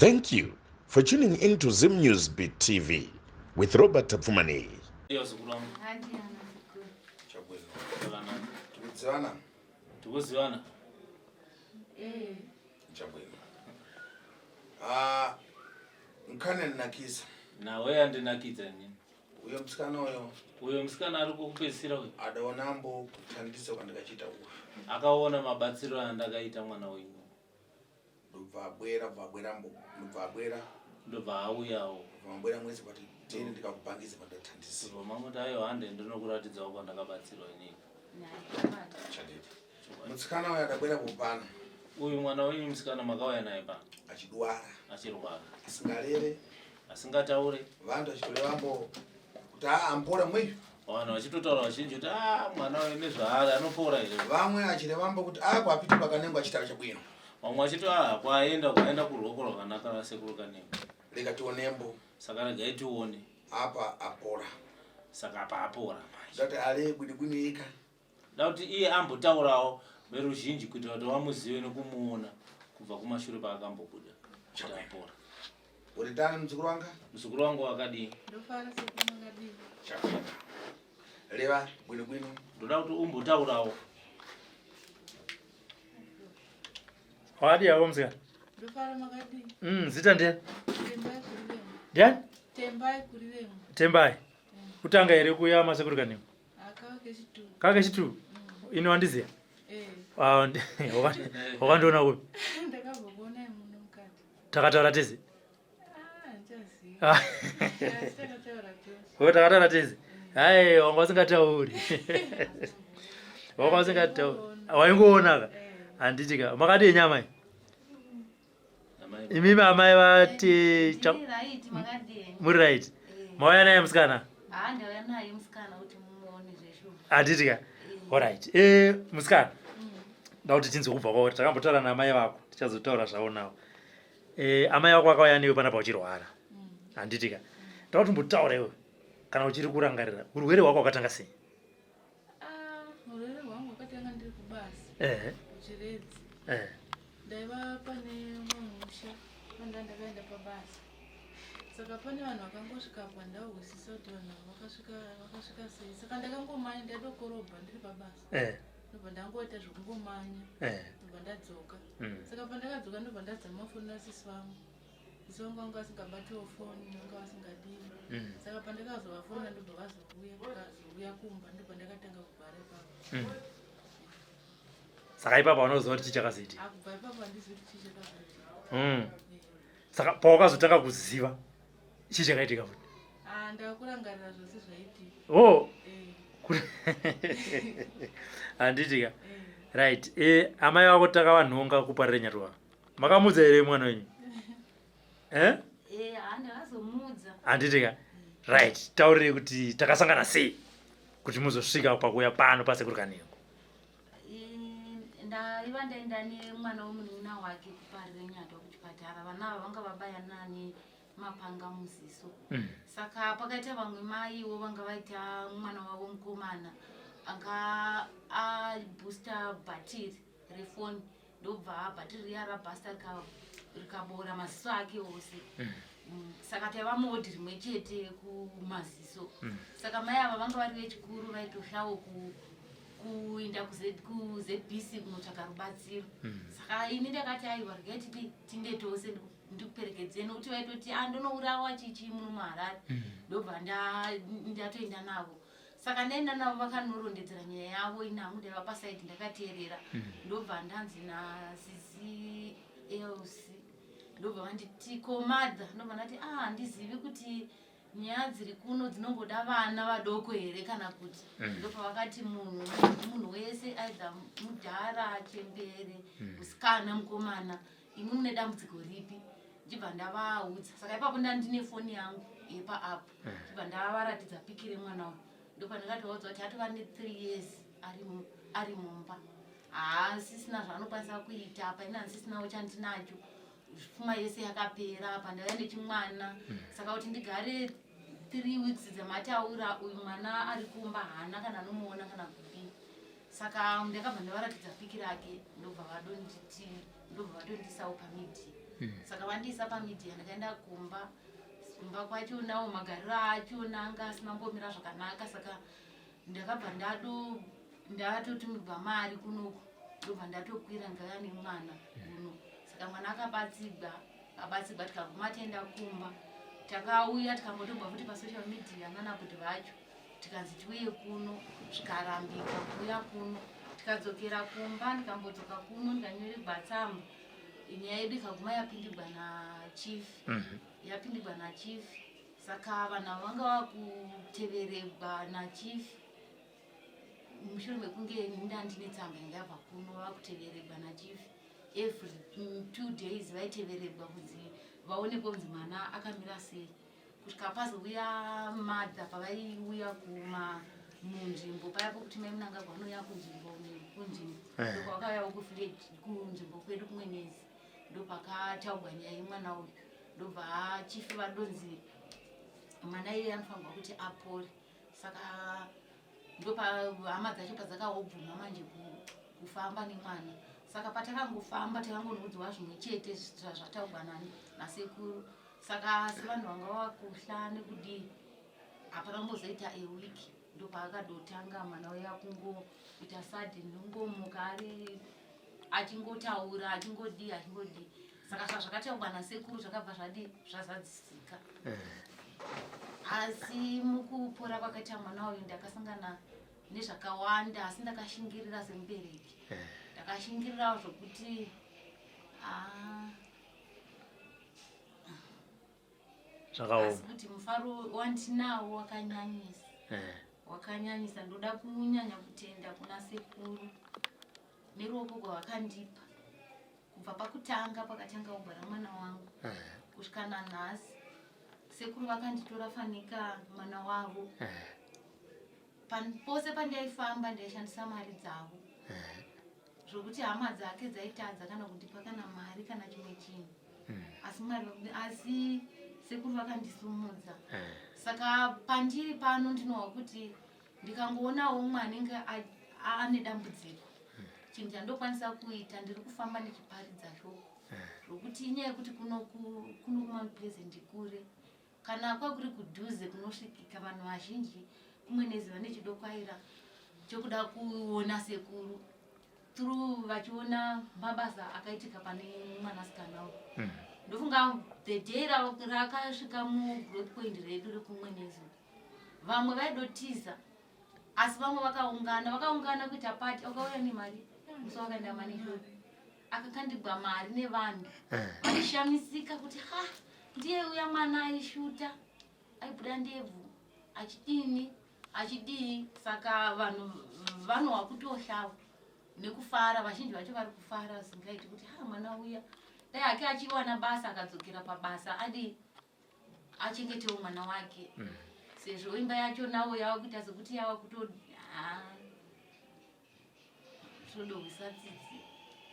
Thank you for tuning in to Zim News Beat TV with Robert Tapfumani. Mkane nakisa na wewe ande nakita nini uyo msikana ari kukupesira uyo adaonambo kuthandisa kwandakachita uyo akaona mabatsiro andakaita mwana wenyu ndobva auyawo vambwera mwezi pati tini ndikakupangiza padathandisa mamuti ayo hande ndinokuratidzawo kwandakabatsirwa inini mutsikana uyo adabwera kupana uyu mwana wenyu musikana makauya naye pano achirwara asingalere asingataure vantu vachitolevambo kuti ampora mweyo vanhu vachitotaura vazhinji kuti mwana uyu nezvaari anopora here vamwe achirevambo kuti kwapiti pakanengwa chitaro chabwino vamwe vachiti kwaenda kuruoko rwakanaka nasekuru kanengwa rega tionembo saka regai tione apa apora saka apa apora zati ale bwinibwini ika da kuti iye ambotaurawo veruzhinji kuti kuti vamuzive nekumuona kubva kumashure paakambobuda kuti apora uri tani muzukuru wangu wakadii chakwena reva bwinibwini ndoda kuti umbotaurawo wakadii yako mzika zita ndiani ndiani tembai kutanga here kuya masekuru kanemu kake chitu ino wandiziya wakandiona upi takataura tezi takataura tezi hai wanga usingatauri wanga usingatauri waingoonaka handitika makadii nyama iyi imimi amai vati muri right mauya naye musikana handitika alright musikana ndakuti tinzokubva kwao takambotaura naamai vako tichazotaura zvavo navo amai vako vakauya newe panapa uchirwara handitika ndakuti mbotaura iwe kana uchiri kurangarira urwere hwako hwakatanga sei urwere hwangu hwakatanga ndiri kubasa kuchiredzi ndaiva pane musha pandandakaenda pabasa saka pane vanhu vakangosvika pandauhwisisa kuti vanhu vakasvika sei saka ndakangomanya ndadokorobha ndiri pabasa ndobva ndangoita zvokungomanya ndobva ndadzoka saka pandakadzoka ndobva ndadzama foni nasisi vangu sisi vangu vanga vasingabatiwo foni vanga vasingadii saka pandakazovafona ndobva vazouya kumba ndobva ndakatanga kugara ipapo saka ipapo vanoziva kuti chichakazoiti kubva ipapo handizivi kuti chichakazoiti saka pawakazotanga kuziva chii chakaitika futi ndakurangarira zvose zvaitika handitika right amai vako takavanhonga kuparire nyatova makamudza here mwana wenyu handitika right taurirei kuti takasangana sei kuti muzosvika pakuya pano pasekuru kaneko ndaiva ndaenda nemwana wemunun'una wake kuparire nyatwa kuchipatara vana ava vanga vabaya nani mapanga muziso saka pakaita vamwe maiwo vanga vaita mwana wavo mukomana anga abooster bhatiri refoni ndobva bhatiri riya rabhasta rikabora maziso ake ose saka taiva modhi rimwe chete kumaziso saka mai ava vanga vari vechikuru vaitoshawo kuenda kuzbc kunotsvaka rubatsiro saka ini ndakati aiwa regai tinde tose ndikuperekedzeni kuti vaitoti ndonourawa chichi muno muharare ndobva ndatoenda navo saka ndaenda navo vakanorondedzera nyaya yavo inhangu ndaiva pasaidi ndakateerera ndobva ndanzi nasisi elc ndobva vanditi komadha ndobva ndati handizivi kuti nyaya dziri kuno dzinongoda vana vadoko here kana kuti ndobva vakati munhu wese aidha mudhara chembere musikana mukomana imwe mune dambudziko ripi ndibva ndavaudza saka ipapo ndandine foni yangu yepaapo ndibva ndavaratidza pikire mwana uyu ndobva ndakatovaudza kuti atova ne3 years ari mumba haasisina zvaanokwanisa kuita paina handisisinawo chandinacho pfuma yese yakapera pandauya nechimwana saka kuti ndigare 3 weeks dzamataura uyu mwana ari kumba hana kana anomuona kana kupi saka ndakabva ndavaratidza piki rake ndobva vadondisawo pamiti saka vandiisa pamidhiya ndakaenda kumba kwachona magariro achona anga asina mbomira zvakanaka, saka ndakabva ndatotumirwa mari kunoku ndobva ndatokwira ndikauya nemwana kuno. Saka mwana akabatsigwa tikaguma tienda kumba, takauya tikangotobva futi pasocial media nanabhuti vacho tikanzi tiuye kuno, zvikarambika kuuya kuno. Tikadzokera kumba, ndikambodzoka kuno ndikanyorerwa tsamba, nyaya yedu ikaguma yapindirwa nachief. Saka vanhu vanga vakuteverebwa nachief mushure mekunge ndandine tsamba yanga yabva kuno, vakuteverebwa nachief every 2 days vaiteverebwa kunzi vaonekwe kunzi mwana akamira sei. Kusvika pazouya madha pavaiuya munzvimbo paya pokuti mai Munangagwa anouya kunzvimbo ndokwakauyawo kunzvimbo kwedu kumwenezi, ndopakataurwa nyaya yemwana uyu. Ndobva chief vadonzi mwana iye anofanirwa kuti apore. Saka ndopa hama dzacho padzakaobvuma manje kufamba nemwana. Saka patakangofamba takangonoudzwa zvimwe chete zvataurwa nasekuru. Saka sevanhu vanga vakuhla nekudii hapana kumbozoita a-week ndopaakadotanga mwana uya kungoita sudden nongomuka ari achingotaura achingodii. Saka zvakataurwa nasekuru zvakabva zvazadzisika. Asi mukupora kwakaita mwana uyu ndakasangana nezvakawanda, asi ndakashingirira semubereki. Ndakashingirirawo zvokuti asi kuti mufaro wandinawo wakanyanyisa. Ndoda kunyanya kutenda kuna sekuru neruoko rwavakandipa kubva pakatanga kugara mwana wangu kusvika nanhasi. Sekuru vakanditora fanika mwana wavo. Pose pandaifamba ndaishandisa mari dzavo zvokuti hama dzake dzaitadza kana kundipa kana mari kana chimwe chinhu, asi sekuru vakandisumudza. Saka pandiri pano ndinowa kuti ndikangoonawo mumwe anenge ane dambudziko, chinhu chandokwanisa kuita ndiri kufamba ndichiparidza shoko zvokuti inyaya yekuti kuno kumaPleasant kure, kana kwakuri kudhuze kunosvikika vanhu vazhinji kumwenezi vane chidokwaira chokuda kuona sekuru through vachiona mabasa akaitika pane mwanasikana uyu. Ndofunga the day rakasvika mugrowth point redu rekumwenezi, vamwe vaidotiza asi vamwe vakaungana kuita pati. Akauya nemari musi wakaenda manishoni akakandirwa mari nevanhu vaishamisika kuti ndiye uya mwana aishuta aibuda ndebvu achidii. Saka vanhu vanowa kutohlava nekufara, vazhinji vacho vari kufara singaiti kuti mwana uya dai ake achiwana basa akadzokera pabasa achengetewo mwana wake, sezvo imba yacho nawo yava kuita sekuti yava kutodowisa tsitsi.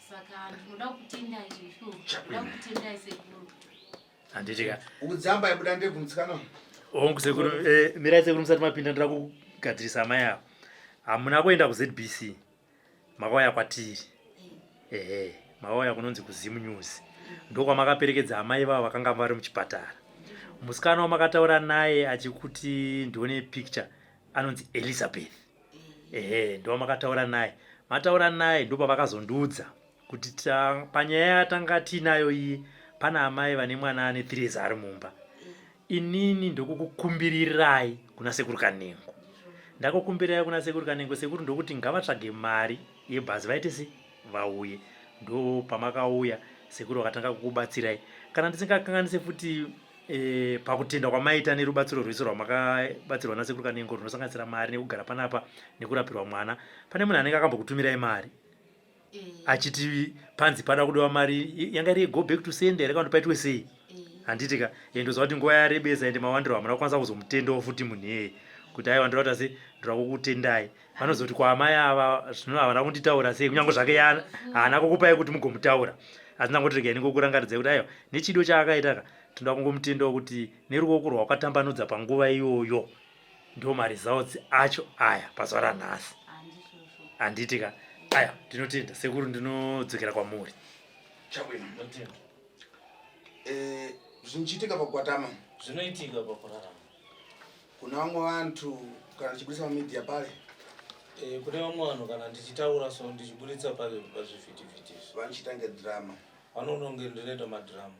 Saka ndinoda kutendai izvozvo, ndinoda kutendai sekuru. Handitika udzamba yabuda ndebvu mutsikana hongu sekuru. Mirai sekuru musati mapinda ndira kugadzirisa amai avo. Hamuna kuenda kuZBC, makauya kwatiri. Makauya kunonzi kuZim News, ndokwamakaperekedza amai vavo vakanga vari muchipatara. Musikana wamakataura naye achikuti ndione picture anonzi Elizabeth. Ndowamakataura naye. Mataura naye ndopavakazondiudza kuti panyaya yatanga tinayo iyi pana amai vane mwana ane 3 years ari mumba. Inini ndokukukumbirirai kuna sekuru Kanengo. Ndakukumbirirai kuna sekuru Kanengo. Sekuru ndokuti ngavatsvage mari yebhazi vaite vauye. Ndo pamakauya sekuru vakatanga kukubatsirai. Kana ndisingakanganise futi pakutenda kwamaita nerubatsiro rwese rwamakabatsirwa nasekuru Kanengo runosanganisira mari nekugara panapa nekurapirwa mwana, pane munhu anenge akambokutumirai mari achiti panzi pada kudiwa mari yanga iri go back to sender kana kuti paitwe sei. Handitika ndozva kuti nguva yarebesa ende mawandiro hamuna kukwanisa kuzomutendawo futi munhu iyeye kuti aiwa ndiri kuti asi ndira kukutendai. Vanozoti kwa amai ava zvino havana kunditaura sei, kunyange zvake haana kukupai kuti mugomutaura, asi ndangoti regai ndingokurangaridzai kuti aiwa nechido chaakaita tinoda kungomutendawo kuti neruoko rwakatambanudza panguva iyoyo ndo maresults acho aya pazuva ranhasi. Handitika aya ndinotenda sekuru, ndinodzokera kwamuri. chabwino Zvinochitika pakwatama. Zvinoitika pakurarama. Kuna vamwe vantu kana chibudisa media pale. Kune vamwe vanhu kana ndichitaura so ndichibuditsa pazvivhitivhiti vanochitange drama. Vanononge ndinoita madhirama.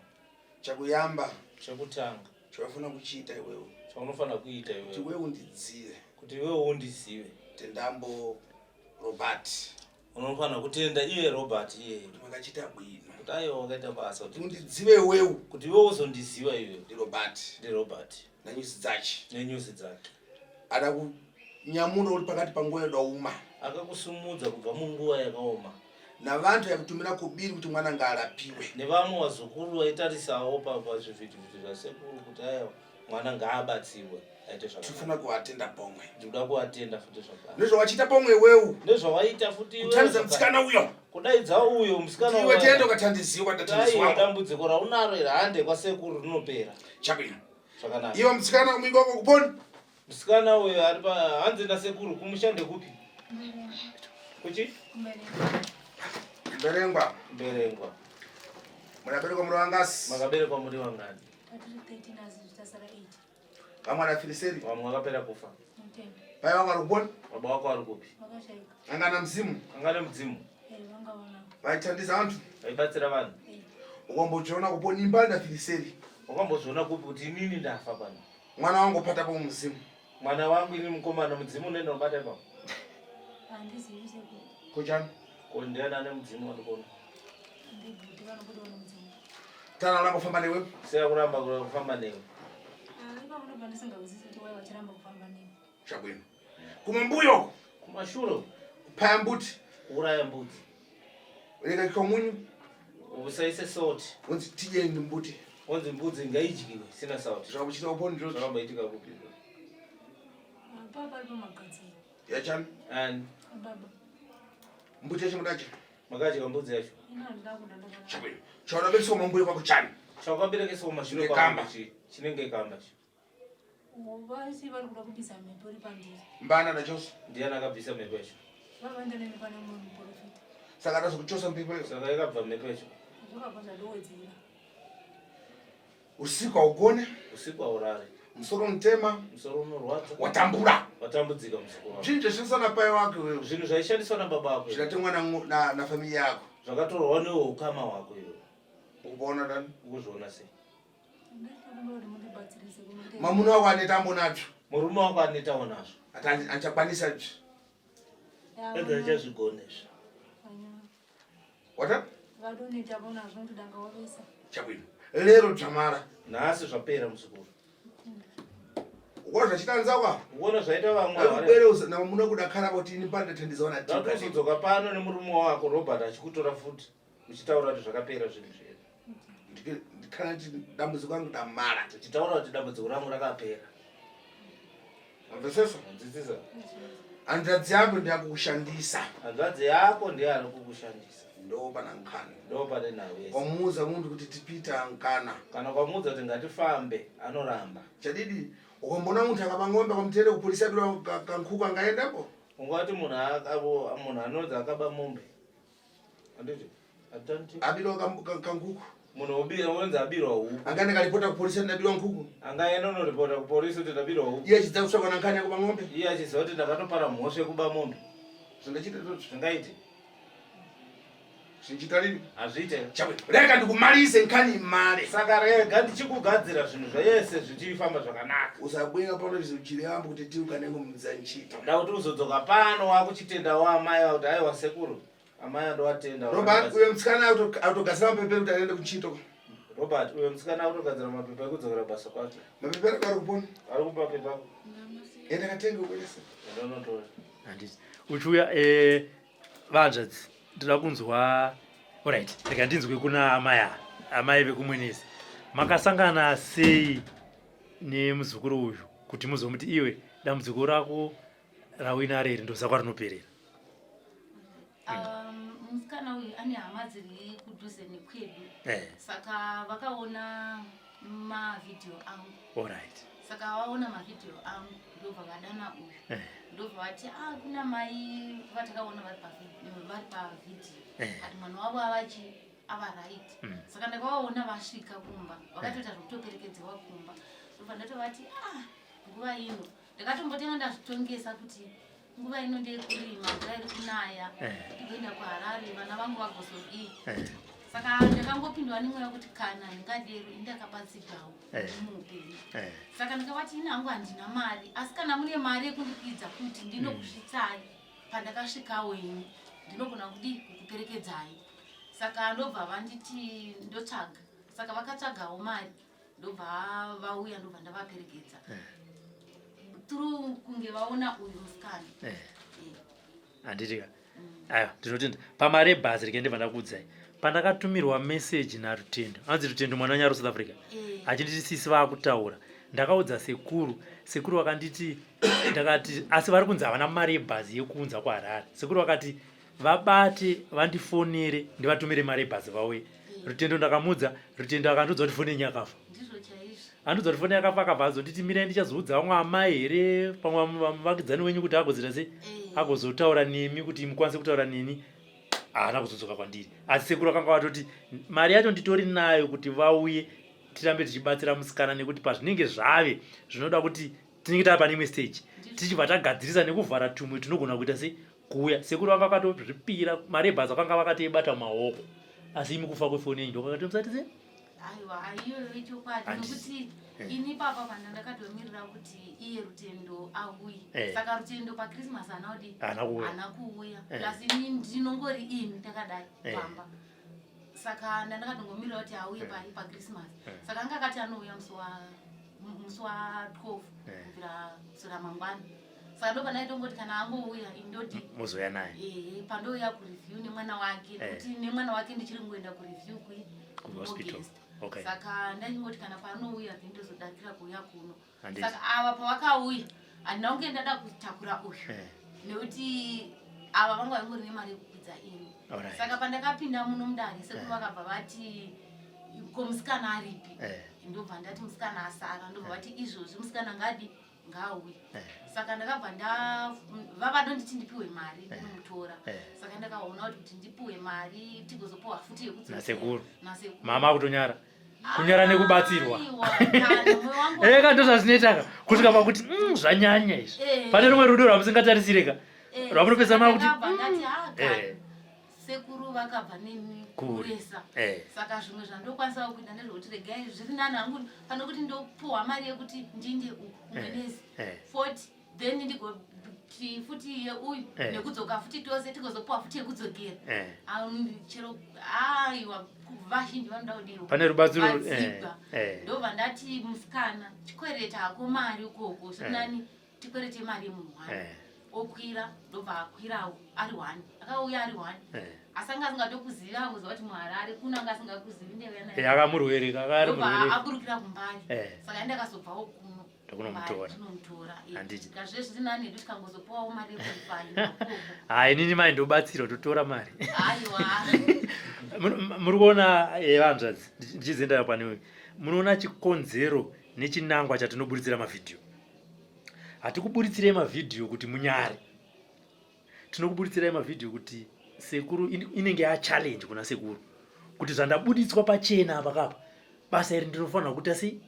Chakuyamba. Chekutanga. Chawafuna kuchiita iwewe. Chaunofana kuita iwewe. Kuti wewe undidzive. Kuti wewe undizive. Tendambo Robert. Unofana kutenda iye Robert iye. Makachita bwino. Kuti ayo wakaita basa kuti undidzive wewe. Kuti wewe uzondiziva iwe. Ndi Robert. Ndi Robert. Na nyusi dzake. Nenyusi dzake. Ada kunyamura uri pakati panguva yakaoma. Akakusumudza kubva munguva yakaoma. Na vantu yakutumira kubiri kuti mwana ngaarapiwe. Nevamwe vazukuru vaitarisawo pazvivhitivhiti zvasekuru kuti ayo mwana ngaabatsiwe aite zvakanaka. Tifuna kuatenda pomwe. Ndinoda kuatenda futi zvakanaka. Ndezvawachita pomwe wewe. Ndezvawaita futi iwe. Kutandisa musikana uyo. Kudaidza uyo musikana uyo. Iwe tendo katandiziwa ndatandiziwa. Dambudziko raunaro irahande kwasekuru rinopera. Chabwino. Zvakanaka. Iwe musikana umingoko kuponi. Musikana uyo ari hanze nasekuru kumushande kupi? Kuchi? Mberengwa. Mberengwa. Munaberekwa muri wangasi. Makaberekwa muri wangani. Vamwe anafiliseri. Vamwe vakapera kufa. Pai wangu arikuponi. Baba wako ari kupi? Angana mzimu. Angana mzimu. Vaitandisa vantu. Vaibatsira vanhu. Ukambochiona kuponi imba nafiliseri. Wakambozviona kupi kuti inini ndafa pano. Mwana wangu pata pa muzimu. Mwana wangu ini mukomana mudzimu nenda ubata ipapo. Handizivi sekuru. Kuchani? Ko ndiana ane mudzimu wandikona. Ndibhuti vanobudwa mudzimu. Tana langa kufamba newe. Seya kuramba kufamba newe. Ipapo ndobva ndisingazwisisi kuti wai vachiramba kufamba newe. Chabwino. Kumambuyo. Kumashure. Kupaya mbuti. Uraya mbudzi. Reka kikomunyu. Usaise sauti. Unzi tije ndi mbuti. Unzi mbudzi ngaidyiwe sina sauti. Zvakuchita uponi ndizvo. Zvakambaitika kupi. Papa ari pamagadziro. Yachani? And Baba. Mbuti yacho mudachi. makadya mbudzi yacho. Ina handida kuda ndakana. Chabwino. Chaona beso mambuyo kwako chani. Chakaberekesa kumashure Kamba. chinenge kamba. Vasi vari kuda kubvisa mhepo iri pandiri. Mbana nachose. Ndiani akabvisa mhepo yacho. Vavaenda neni pane mumwe muprofita. Saka atazokuchosa mhepo iyo. Saka yakabva mhepo yacho. Zvakabva zvadowedzera. Usiku haugone. Usiku haurari. Musoro mutema. Musoro unorwadza. Watambura. Watambudzika musoro wako. Zvinhu zvashandiswa napai wako wewe. Zvinhu zvaishandiswa nababa wako. Zvinatengwa na familia yako. Zvakatorwa newe ukama wako iwe. Ukuona ndani? Ukuzviona sei? Ndinoti mundibatsirise kumutenda. Mwamuna wako anetambo nacho. Murume wako anetawo nazvo. Achakwanisa zvi. Ega achazvigona izvi. Wata? Vadoneta vonazvo kuti danga wavesa. Chabwino. Lero Tamara. Nhasi zvapera muzukuru. Uko zvachitanza kwa? Uona zvaita vamwe Ukubereuza na mwamuna kudakara kuti ini pande tendizaona tika. Ndakuzodzoka pano nemurume wako Robert achikutora futi. Uchitaura kuti zvakapera zvinhu zvedu. Ndikana kuti dambudziko rangu damara. Uchitaura kuti dambudziko rangu rakapera. Mvesesa? Nzidzisa. Hanzvadzi yako ndiyakushandisa. Hanzvadzi yako ndiye ari kukushandisa. Ndo pana nkana. Ndo pane nawe. Kwamuudza muntu kuti tipita nkana. Kana kwamuudza kuti ngatifambe anoramba. Chadidi ukambona muntu akaba ng'ombe kwamutende kupolisi abira kankuku angaendapo? Ungati munhu anodzi akaba mombe. Anditi? Atanti? Abira kankuku. Munhu unonzi abirwa huku. Angane kalipota kupolisi ndabirwa nkuku. Angaenda unoripota kupolisi kuti ndabirwa huku. Iye achidza kutsvaka na nkani yakuba ng'ombe. Iye achiziva kuti ndakatopara mhosva yekuba mombe. Zvingachita izvozvo. Zvingaiti? Zvichita lini? Hazviite. Chabwino. Rega ndikumarise nkani mare. Saka rega ndichikugadzira zvinhu zvese zvichifamba zvakanaka. Usabwera pano zvichiriyambo kuti tiukanengo mudzanchito. Ndakuti uzodzoka pano wakuchitendawo amai kuti aiwa sekuru. Amai andowatenda. Robert uyo musikana autogadzira mapepe kuti aende kuchito. Robert uyo musikana autogadzira mapepe ekudzokera basa kwake. Mapepe ari kupona? Ari kupa pepa. Enda katenge ukwelesa. Ndonotora. Handiti. Uchiuya vanzvadzi ndinoda kunzwa alright rega ndinzwe kuna amai vekumwinisi. Makasangana sei nemuzukuru uyu kuti muzomuti iwe dambudziko rako rawina reri ndozakwa rinoperera? Musikana uyu ane hama dziri kudhuze nekwedu. Saka vakaona mavhidhiyo angu. Alright. Saka vaona mavhidhiyo angu ndobva vadana uyu. Ndobva vati kuna mai vatakaona vari pavhidhiyo ati mwana wavo ava right saka ndakavaona vasvika kumba vakatoita zvokutoperekedzewa kumba ndobva ndatovati nguva ino ndakatombotenga ndazvitongesa kuti nguva ino ndeyekurima mvura iri kunaya ndigoenda kuharare vana vangu vagozodii saka ndakangopindwa nemweya kuti kana ndingadero indakabatsirwawo muupenyu saka ndakavati ini hangu handina mari asi kana mune mari yekundipidza kuti ndinokuzvitsai pandakasvikawo ini ndinogona kukuperekedzai saka ndobva vanditi ndotsvaga saka vakatsvagawo mari ndobva vauya ndobva ndavaperekedza through kunge vaona uyu musikana handitika aiwa ndinotenda pamari ebhazi rike ndibva ndakuudzai pandakatumirwa meseji narutendo anzi rutendo mwana wanyaro South Africa achinditi sisi vaakutaura ndakaudza sekuru vakanditi ndakati asi vari kunzi havana mari yebhazi yekuunza kuharare sekuru vakati vabate vandifonere ndivatumire mari yebhazi vauye rutendo ndakamudza rutendo akandiudza kuti foni yenyu yakafa andiudza kuti foni yakafa akabva azonditi mirai ndichazoudza vamwe amai here pamwe muvakidzani wenyu kuti agozita sei agozotaura nemi kuti mukwanise kutaura neni haana kuzodzoka kwandiri asi sekuru akanga vatoti mari yacho nditori nayo kuti vauye tirambe tichibatsira musikana nekuti pazvinenge zvave zvinoda kuti tinenge tava pane imwe stage tichibva tagadzirisa nekuvhara tumwe tinogona kuita sei kuuya sekuru vanga vakatozvipira mari yebhazi vakanga vakatoibata mumaoko asi imi kufa kwefoni yenyu ndokakati musati sei aiwa iyoyo ichokwadi nokuti ini papa panda ndakatomirira kuti iye rutendo auye saka rutendo pakrismas haana kuuya plus ini ndinongori ini ndakadai pamba saka ndandakatongomirira kuti auye pakrismas saka anga akati anouya musi wa 12 kubvira sura mangwana saka ndo panaitongoti kana angouya indoti muzoya naye pandouya kureview nemwana wake kuti nemwana wake ndichiri ngoenda kureview kuhospital saka ndanyingoti kana paanouya ndindozodakira kuuya kuno saka ava pavakauya handina kunge ndada kutakura uyu nekuti ava vanga vaingori nemari yekukwidza ini saka pandakapinda muno mudare sekuru vakabva vati komusikana aripi ndobva ndati musikana asara ndobva vati izvozvi musikana ngadi ngauye saka ndakabva vava donditi ndipiwe mari ndinomutora saka ndakaona kuti ndipiwe mari tigozopiwa futi yekudzonasekuru mama akutonyara kunyara nekubatsirwa eka ndo zvazvinoitaka kusvika pakuti zvanyanya izvi pane rumwe rudo rwamusingatarisireka rwamunopesana kuti sekuru vakabva nemi kuresa saka zvimwe zvandokwanisa kuita ndezvekuti regai zviri nani hangu pano kuti ndopuhwa mari yekuti ndinde umwenezi 40 then ndigoti futi yeuyu nekudzoka futi tose tigozopuhwa futi yekudzokera chero aiwa vazhinji vanoda kudiro pane rubatsiro ndobva ndati musikana chikwereta hako mari ukoko zviri nani tikwerete mari yemunhu wani okwira ndobva akwirawo ari 1 akauya ari 1 asanga asingatokuziva kuziva kuti muharare kunanga asingakuzivi ndevena akamurwereka aburukira kumbari saka ndakazobvawo kuno ndinomutora kazve zviri nani hedu tikangozopuwawo mari yekufanya hai inini mai ndobatsirwa totora mari muri kuona vanzvadzi ndichizendayo pane munoona chikonzero nechinangwa chatinoburitsira mavhidhiyo hatikuburitsirei mavhidhiyo kuti munyare tinokuburitsira mavhidhiyo kuti sekuru inenge yachallenge kuna sekuru kuti zvandabuditswa pachena apa kapa basa iri ndinofanira kuita sei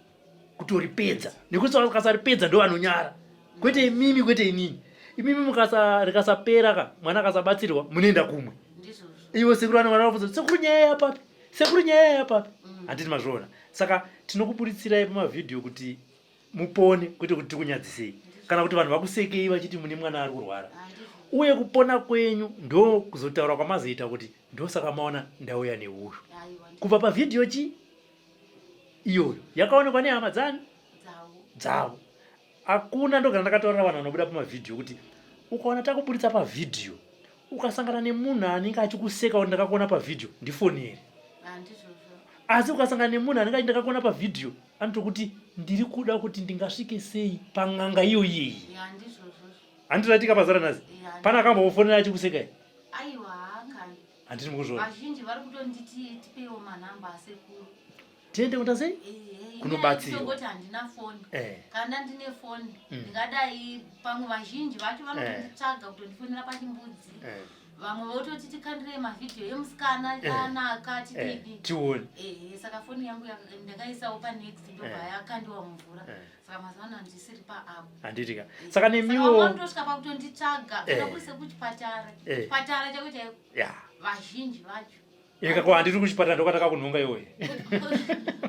kutoripedza nekuti vakasaripedza ndo vanonyara kwete imimi kwete inini imimi rikasapera ka mwana akasabatsirwa munoenda kumwe iwo sekuru anovanafudza sekuru nyaya yapapi sekuru nyaya yapapi handiti mazviona saka tinokuburitsira pamavhidhiyo kuti mupone kwete kuti tikunyadzisei kana kuti vanhu vakusekei vachiti mune mwana ari kurwara uye kupona kwenyu ndo kuzotaura kwamazoita kuti ndosaka maona ndauya neuyu kubva pavhidhiyo iyoyo yakaonekwa nehama dzavo hakuna ndogara ndakataurira vanhu vanobuda pamavhidhiyo kuti ukaona takuburitsa pavhidhiyo ukasangana nemunhu anenge achikuseka kuti ndakakuona pavhidhiyo ndifonere asi ukasangana nemunhu anenge achi ndakakuona pavhidhiyo anotokuti ndiri kuda kuti ndingasvike sei pang'anga iyoyeyi handiratika pazara nazi pana akambofonera achikusekai handiti mukuzvona tiende kuta sei kunobatsirwa handina foni kana ndine foni ndingadai pamwe vazhinji vacho vanotonditsvaga kutondifonera pachimbudzi vamwe vototi tikandire mavhidhiyo emusikana anaka tididi tione saka foni yangu ndakaisawo panext ndobva yakandiwa mumvura saka mazuva ano handisiri paapo handitika saka nemiwo ndosvika pakutonditsvaga akakuise kuchipatara chipatara chako chaiko vazhinji vacho ikako handiri kuchipatara ndokataka kunhonga iwoye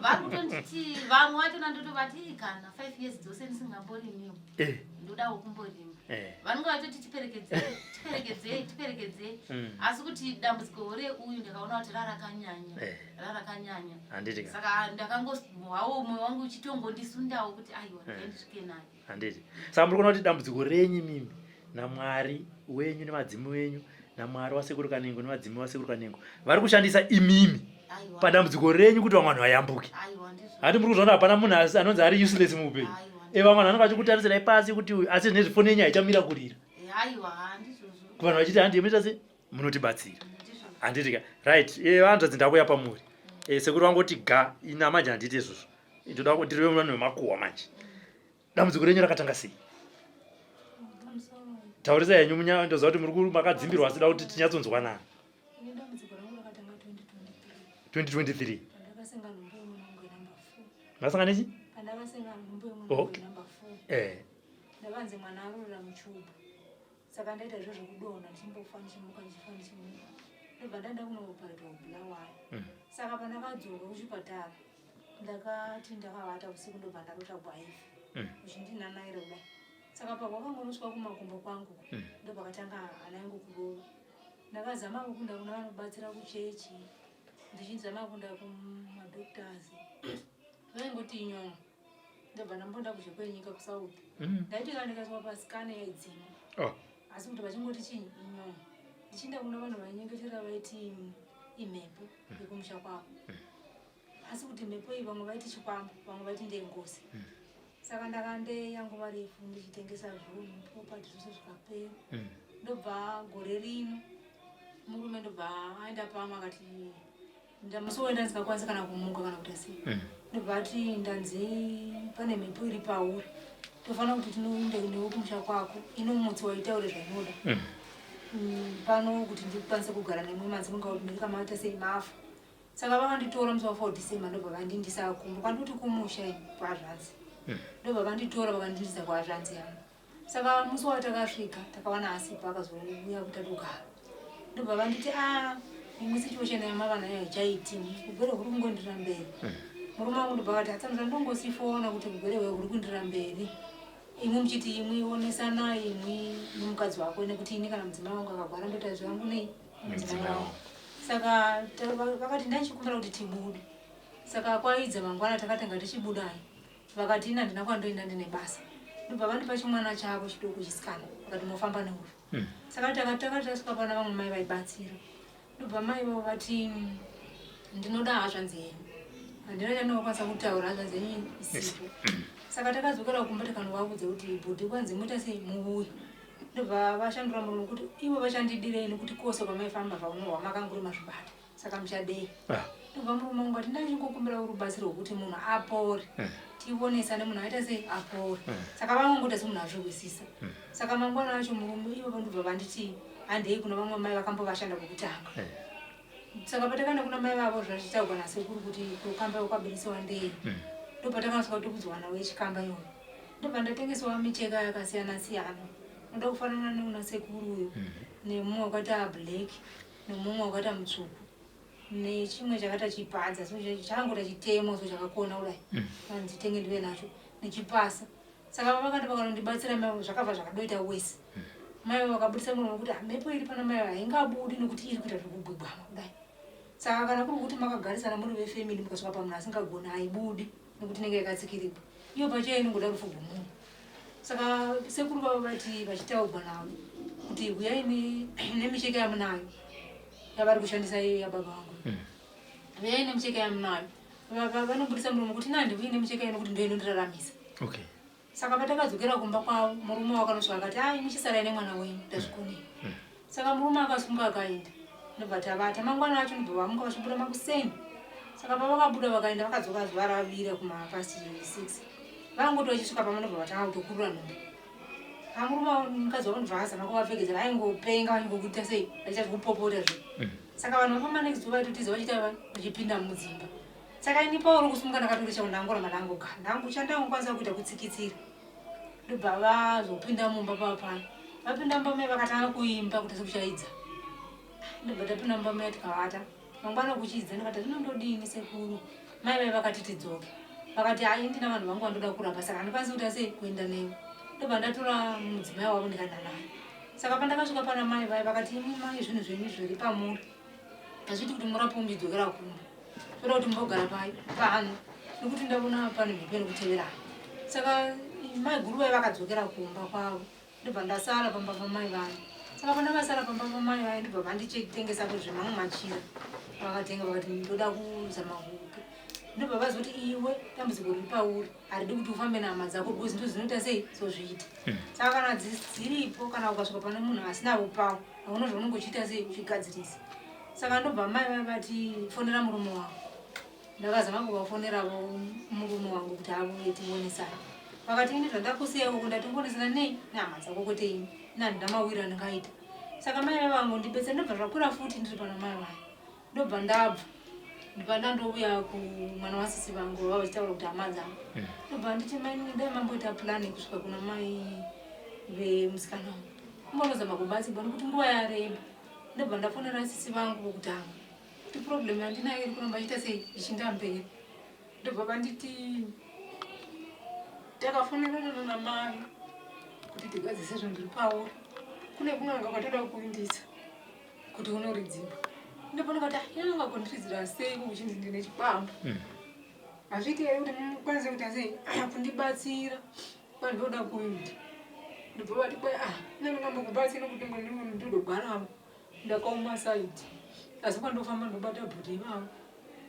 vari kutonditi vamwe vatona ndotovati kana 5 years dzose ndisingamborimiwo ndodawo kumborima vanenge vatoti tiperekedzei asi kuti dambudziko reuyu ndakaona kuti rarakanyanya saka ndakangohawo mwoyo wangu uchitongondisundawo kuti aiwa ndisvike naye handiti saka muri kuona kuti dambudziko renyu mimi namwari wenyu nemadzimi wenyu namwari wasekuru kanengo nemadzimi wasekuru kanengo vari kushandisa imimi padambudziko renyu kuti vamwe vanhu vayambuke hati muri kuzvaona hapana munhu anonzi ari useless muupenyu vamwe vanhu vanenge vachikutaridzirai pasi kuti uyu asi nezvifoni yenyu haitamira kurira kuvanhu vachiti handi yemuita se munotibatsira handitika right vanzvadzi ndakuya pamuri sekuru vangoti ga ina manje handiti izvozvo ndoda kutirive vanhu vemakuhwa manje dambudziko renyu rakatanga sei taurisa henyu ndoziva kuti muri makadzimbirwa asida kuti tinyatsonzwanana 2023 masanga nechi ndakanzi mwana arorera muchubu saka ndaita izvo zvekudonha ndichimbofa ndichimuka ndichimuka ndobva ndaenda kunoparika kubulawayo saka pandakadzorwa kuchipatara ndakati ndakavata usiku ndobva ndarota gwaifu uchindinanaira kudai saka pakwakangonosvika kumakumbo kwangu ndopakatanga hana yangu kurova ndakazama kukunda kuna vanobatsira kuchechi ndichizama kunda kumadoctors vaingoti inyonyo ndobva ndambonda kuzvekwenyika kusaudi ndaiti kana ndikaswa pasikane yedzima asi kuti vachingoti chinyi inyonyo ndichinda kuna vanhu vainyengetera vaiti imhepo yekumusha kwavo asi kuti mhepo iyi vamwe vaiti chikwambo vamwe vaiti ndengozi saka ndakandeyanguva refu ndichitengesa zvinhu propati zvose zvikapera ndobva gore rino murume ndobva aenda pamwe akati ndamusoenda ndisingakwanisi kana kumuka kana kuti sei ndobva ati ndanzi pane mhepo iri pauri tofanira kuti tinoenda newe kumusha kwako inomutsi waitaure zvainoda pano kuti ndikwanise kugara nemwe manzimunga kuti ndirikamata sei mafa saka vakanditora musi wa 4 December ndobva vandindisa kumba kwandoti kumusha kwazvanzi ndobva vanditora vakandindisa kwazvanzi yangu saka musi watakasvika takawana asipa akazouya kuti atogara ndobva vanditi imwe situation yamavana yachaiti kugere kuri kungondirira mberi murume wangu ndobva vati hatsamza ndongosifona kuti kugere wewe kuri kundira mberi imwe muchiti imwe onesana imwe nomukadzi wako nekuti ini kana mudzimai wangu akagwara ndoita zvangu nei mudzimai wangu saka vakati ndaichikumbira kuti tibude saka kwaidza mangwana takatanga tichibudai vakati ina ndina kwandoenda ndine basa ndobva vandipa chimwana chavo chidoko chisikana vakati mofamba neuro saka takatasvika pana vamwe mai vaibatsira ndobva mai vavo vati ndinoda hazvanzi henyu handina chandinokwanisa kutaura hazvanzi henyu isipo saka takadzokera kumba tikanovaudza kuti bhodhi kwanzi muita sei muuye ndobva vashandura murume kuti ivo vachandidirei kuti kwose kwamaifamba paunohwa makanguri mazvibata saka muchadei ndobva murume wangu ati ndaichikukumbira rubatsiro rwekuti munhu apore tionesane munhu aita sei apore saka vangongoti semunhu azvirwisisa saka mangwana acho murume ivo vandobva vanditi handei kuna vamwe mai vakambovashanda kwekutanga saka patakaenda kuna mai vavo zvachitaurwa nasekuru kuti kukamba kwakaberesiwa ndei ndopatakanasvika kuti kudzwana wechikamba iyoyo ndobva ndatengesawo micheka yakasiyana siyana ndoda kufanana neuna sekuru uyo nemumwe wakati ablack nemumwe wakati mutsvuku nechimwe chakati chipadza so changota chitemo so chakakona kudai nditenge ndive nacho nechipasa saka vakati vakanondibatsira mai zvakabva zvakadoita wese mai vakabudisa munhu wekuti mhepo iri pana mai haingabudi nekuti iri kuita zvekugwigwama kudai saka kana kuri kuti makagarisana muri vefamily mukasvika pamunhu asingagona haibudi nekuti inenge yakatsikiripo iyo pacho inongoda rufu rwomunhu saka sekuru vavo vati vachitaurwa navo kuti huyai nemicheka yamunayo yavari kushandisa iyo yababa vangu huyai nemicheka yamunayo vanobudisa murume kuti nandivuyi nemicheka ino kuti ndoinondiraramisa saka patakadzokera kumba kwavo murume wakanosvika akati muchisarai nemwana wenyu ndazvikonei saka murume akasunga akaenda ndobva tavata mangwana acho ndobva vamuka vachibuda makuseni saka pavakabuda vakaenda vakadzoka zuva ravira kumapasi 6 vangoti vachisvika pama ndobva vatanga kutokurura nhumbi amuruma mukadzi wamunivhasa makuvapfekedzera aingopenga vaingokuita sei vachazikupopota zve saka vanhu vafamba next zuva itotiza vachita vachipinda mudzimba saka ini pauri kusimuka ndakatori chaunangora manangogara ndangu chandangokwanisa kuita kutsikitsira ndobva vazopinda mumba papaya vapinda mumba mai vakatanga kuimba kuti sekuchaidza ndobva tapinda mumba mai tikavata mangwana kuchidza ndikati zvinondodini sekuru mai vai vakati tidzoke vakati hai ndina vanhu vangu vandoda kurapa saka handikwanisi kuita sei kuenda newe ndobva ndatora mudzimai wavo ndikaenda naye saka pandakasvika pana mai vai vakati imi mai zvinhu zvenyu zviri pamuri hazviti kuti murapo muchidzokera kumba toda kuti mumbogara pano nekuti ndaona pane mhepo nekuteverana saka mai guru vai vakadzokera kumba kwavo ndobva ndasara pamba pamai vai saka pandakasara pamba pamai vai ndobva vandichitengesa zvemamwe machira vakatenga vakati ndoda kuzama kupe ndobva vazoti iwe dambudziko riri pauri haridi kuti ufambe nehama dzako because ndo zvinoita sei sozviita saka kana dziripo kana ukasvika pane munhu asinavo pavo hauna zvaunenge uchiita sei uchigadzirisa saka ndobva mai vai vati fonera murume wavo ndakazama kuvafoneravo murume wangu kuti auye tionesana vakati ini zvandakusiyako kundatingonesana nei nehama dzako kwete ini nani ndamawira ndingaita saka mai vai vangu ndibetsera ndobva zvakwira futi ndiri pana mai vai ndobva ndabva ndibva ndandouya kumwana wasisi vangu vava vachitaura kuti hama dzangu ndobva nditi mai ndai mamboita purani kusvika kuna mai vemusikana wangu mbonozama kubatsirwa nekuti nguva yareba ndobva ndafonera sisi vangu vokutanga kuti problem yandinayo iri kuramba ichita sei ichindamberi ndobva vanditi takafonerana namai kuti tigadzise zvinhu zviri pauri kune kunanga kwatoda kuindisa kuti unoridzimba ndobva ndakati inangakondiridzira sei kuchinzi ndine chipambo hazviti here kuti mukwanise kuita sei kundibatsira kwandoda kuita ndobva vati kwai inangambokubatsira kuti ndodogwaravo ndakauma saiti asi kwandofamba ndobata bhuti vavo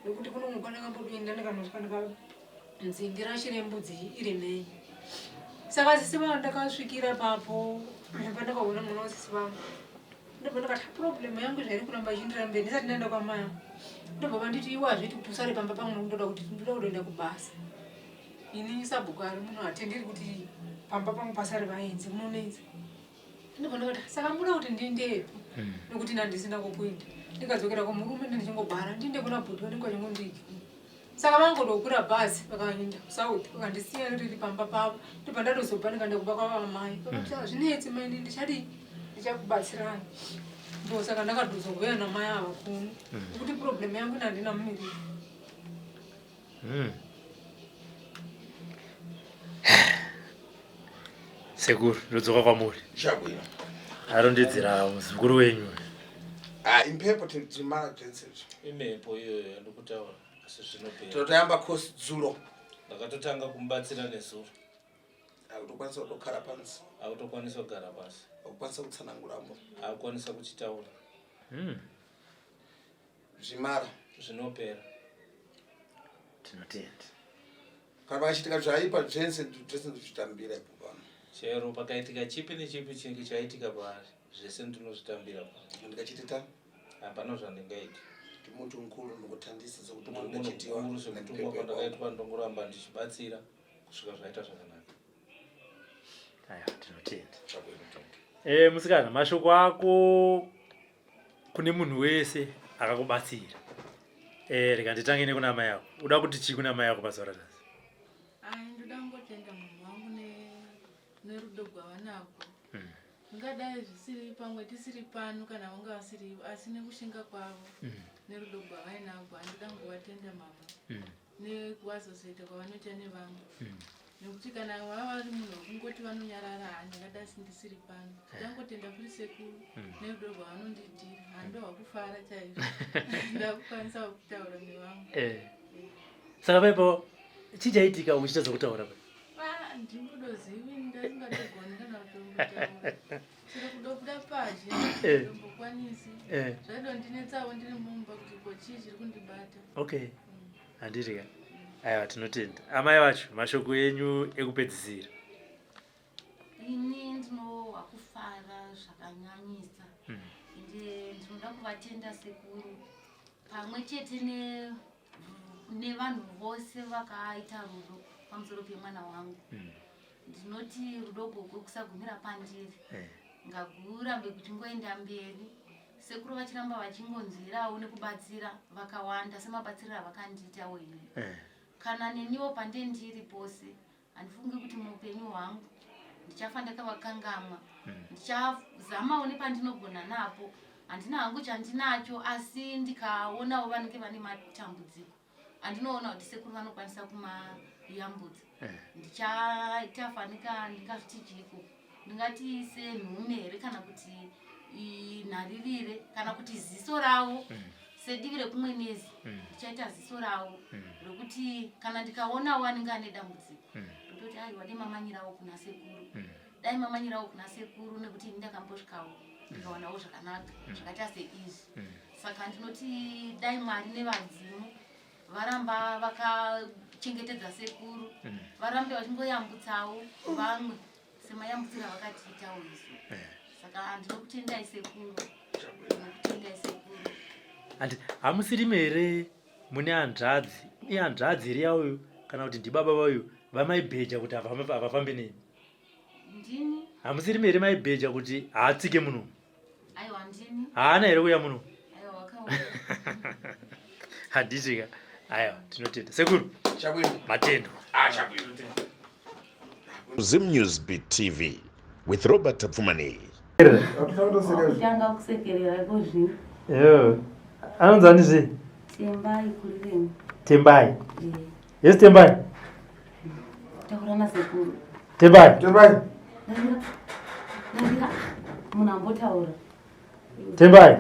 nekuti kuno kwandakambodoenda ndikanosvika ndikanzi ndirashire mbudzi iri nei saka sisi vangu ndakasvikira papo pandakaona mwana wasisi vangu ndobva ndakati problem yangu zvairi kuramba ichiindira mberi ndisati ndaenda kwamai angu ndobva vanditi iwe hazviti kuti usare pamba pamwe ndoda kuti ndoda kutoenda kubasa ini sabhuku ari muno hatenderi kuti pamba pangu pasare vaenzi munonetsa ndobva ndakati saka muda kuti ndiendepo nekuti nandisina kokuenda ndikadzokera kumurume ndichingogara ndiende kuna bhuti ndingachingondiki saka vangodokwira bhazi vakaenda kusauti vakandisiya riri pamba pavo ndobva ndatozobva ndikaenda kuba kwavamai vakati hazvinetsi maini ndichadi ndichakubatsirani ndo saka ndakadozobhuya namai ava kuno nekuti problem yangu nandina mumiriri sekuru ndodzoka kwamuri chabwino arondidzira muzukuru wenyu imhepo timara tensezvo imhepo iyoyo yandikutaura asi zvinopera totoyamba kosi dzulo ndakatotanga kumubatsira nezuro akutokwanisa kutogara pansi akutokwanisa kugara pasi akukwanisa kutsanangurambo akukwanisa kuchitaura zvimara zvinopera tinotenda kana pakachitika zvaipa zvese zvese ndozvitambira ipo pano chero pakaitika chipi nechipi chinenge chaitika paari zvese ndinozvitambira pano ndikachitita hapana zvandingaiti ndimuntu mukuru nokutandisa mukuru zvekutumwa kwandakaitwa ndongoramba ndichibatsira kusvika zvaita zvakanaka aya tinotenda musikana mashoko ako kune munhu wese akakubatsira rega nditange nekuna mai yako uda kuti chii kuna mai yako pazuva ranhasi ai ndoda kungotenda munhu wangu nerudo rwavanako ungadai zvisiri pamwe tisiri pano kana vanga vasiri asi nekushinga kwavo nerudo rwavainarwo handida ngovatenda mama nekuvazozoita kwavanoita nevamwe nekuti kana vava vari munhu wekungoti vanonyarara handingadai sindisiri pano ndangotenda kuri sekuru nerudo rwavanondidira hando hwakufara chaizvo ndakukwanisa kutaura nevamwe saka paipo chichaitika uchita zvokutaura ndingodozivi ndasingatogoni kana kutomutaura chiri kudokuda pazhe ndombokwanisi zvaido ndinetsawo ndiri mumba kuti ko chii chiri kundibata okay handiri ka aiwa tinotenda amai vacho mashoko enyu ekupedzisira ini ndinohwa kufara zvakanyanyisa ende ndinoda kuvatenda sekuru pamwe chete nevanhu vose vakaita rudo pamusoro pemwana wangu ndinoti rudo gogo kusagumira pandiri ngakurambe kuti ngoenda mberi sekuru vachiramba vachingonzwirawo nekubatsira vakawanda semabatsiriro avakandiitawo ini kana neniwo pandendiri pose handifungi kuti muupenyu hwangu ndichafa ndakavakangamwa ndichazamawo nepandinogona napo handina hangu chandinacho asi ndikaonawo vanenge vane matambudziko handinoona kuti sekuru vanokwanisa kumayambudza ndichatafanika ndingazviti jiko ndingatiise nhume here kana kuti nharirire kana kuti ziso ravo sedivi rekumwenezi ndichaita ziso ravo rokuti kana ndikaonawo anenge ane dambudziko ndototi aiwa dai mamanyirawo kuna sekuru dai mamanyirawo kuna sekuru nekuti ndakambosvikawo ndikaonawo zvakanaka zvakaita seizvi saka ndinoti dai mwari nevadzimu varamba vakachengetedza sekuru varambe vachingoyambutsawo vamwe semayambutsiro vakatiitawo isu saka ndinokutendai sekuru ndinokutendai sekuru andi hamusiri mere mune hanzvadzi ihanzvadzi iri yauyu kana kuti ndibaba vauyu vamaibheja kuti havafambe neni ndini hamusiri mere maibheja kuti haatsike muno aiwa ndini haana here kuya muno aiwa wakauya handitika aiwa tinotenda sekuru matendo Zimnewsbeat TV with Robert Apfumani. Kutanga kusekerera kozvino. Anonzi andizve Tembai kurireni. Tembai. Yes Tembai. Taura nasekuru. Tembai. Nandira munhu ambotaura. Tembai.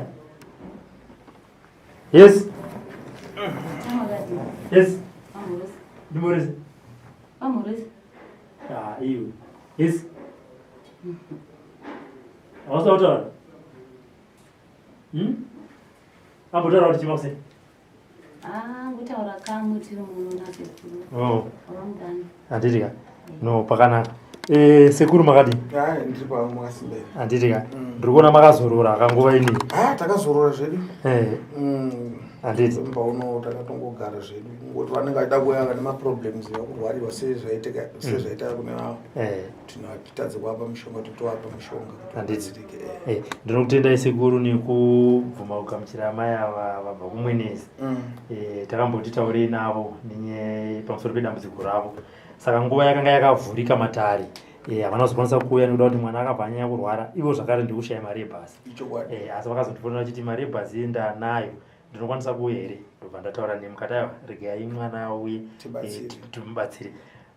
Yes. Tamakati. Yes. Amoresi. Ndimoresi. Amoresi. Iwe. Yes. Awasataura. Ambotaura kuti chima kuseni. Ngotaura kamwe tiri muno nasekuru. Wamudani. Handitika. No pakanaka. Sekuru makadi. Ndiri pamwasimberi. Handitika. Ndiri kuona makazorora akanguva inei. Takazorora zvedu. Handiti. Mbauno takatongogara zvedu. Ngoti vanenge vaida kuuya nemaproblems ekurwariwa sezvaita kune vavo. Tinotadzirwa apa mushonga totovapa mushonga kuti vabatsirike. Ndinokutendai sekuru nekubvuma kugamuchira amai ava vabva kumwenezi. Takamboti taurei navo pamusoro pedambudziko ravo. Saka nguva yakanga yakavhurika matare. Havana kuzokwanisa kuuya nekuda kuti mwana akabva anyanya kurwara. Ivo zvakare ndikushaya mari yebhasi. Asi vakazondifonera vachiti mari yebhasi ndanayo. Ndinokwanisa kuuya here ndobva ndataura nemukati aiwa regai mwana auye timubatsire.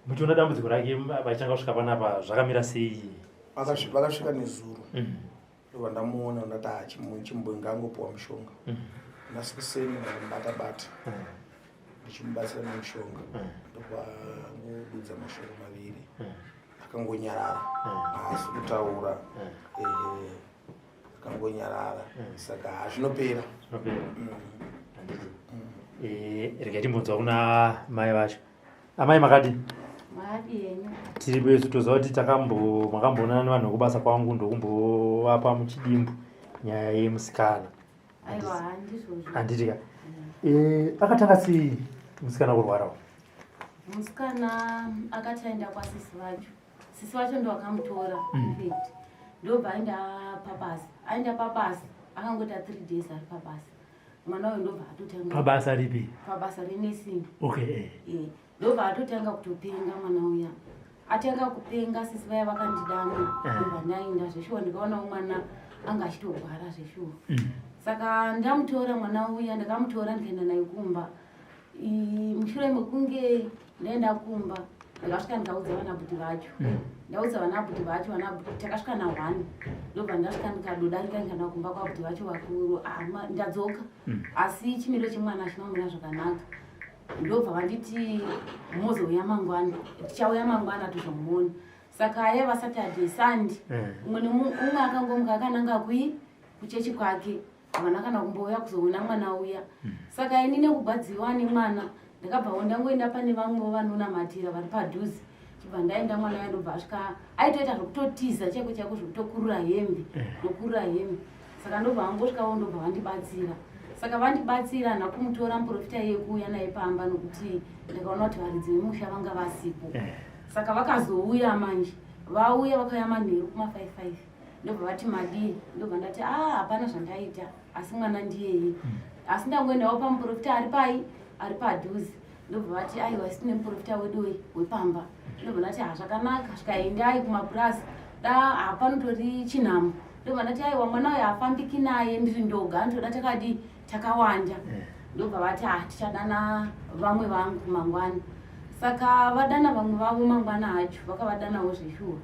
Muchiona dambudziko rake vachitanga kusvika panapa zvakamira sei? Vakasvika nezuro ndobva ndamuona ndati chimbonga angopuwa mushonga nasikuseni ndambata ndichimubatsira nemushonga ndobva ngodudza mashoko maviri akangonyarara haasi kutaura akangonyarara saka hazvinopera. Regai timbonzwa kuna mai vacho. Amai makadi? Makadi henyu. Tiri besu toziva kuti makamboonana nevanhu vekubasa kwangu ndokumbovapa muchidimbu nyaya yemusikana. Aiwa handizvozvo. Handitika. Akatanga sei musikana kurwarawo? Musikana akati aenda kwasisi vacho. Sisi vacho ndo akamutora infect. Ndobva aenda pabasa akangota 3 days ari pabasa. Mwana uyu ndobva atotanga pabasa ripi? Pabasa renesing. Okay. Ndobva atotanga kutopenga mwana uya. Atanga kupenga sisi vaya vakandidana. Ndobva ndaenda zveshuwa ndikaona mwana anga achitorwara zveshuwa. Saka ndamutora mwana uya ndakamutora ndikaenda naye kumba. Mushure mekunge ndaenda kumba ndakasvika ndikaudza vanabhuti vacho. Ndaudza vanabhuti vacho takasvika na1 ndobva ndasvika ndikadodarika ndikaenda kumba kwabhuti vacho vakuru ndadzoka asi chimiro chemwana chinomira zvakanaka. Ndobva vanditi muzouya mangwana tichauya mangwana tozomuona. Saka aiva Saturday Sunday umwe akangomuka akananga kuchechi kwake mwana kana kumbouya kuzoona mwana uya. Saka ini nekubhadziwa nemwana ndakabva ndangoenda pane vamwe vanonamatira vari padhuze chibva ndaenda mwana uya ndobva asvika aitoita zvokutotiza chaiko chaiko zvokutokurura hembe ndokurura hembe. Saka ndobva vangosvikawo ndobva vandibatsira. Saka vandibatsira nakumutora muprofita yekuuya naye pamba nokuti ndakaona kuti varidzi vemusha vanga vasipo. saka vakazouya manje vauya vakauya manheru kuma55 ndobva vati madii ndobva ndati hapana zvandaita asi mwana ndiyeye asi ndangoendawo pamuprofita ari pai ari padhuze ndobva vati aiwa isine muprofita wedu wepamba ndobva ndati zvakanaka zvikaendai kumapurasi da hapanotori chinhamo ndobva ndati aiwa mwana uyo hafambiki naye ndiri ndoga anotoda takadi takawanda ndobva vati tichadana vamwe vangu mangwana saka vadana vamwe vavo mangwana acho vakavadanawo zveshuwa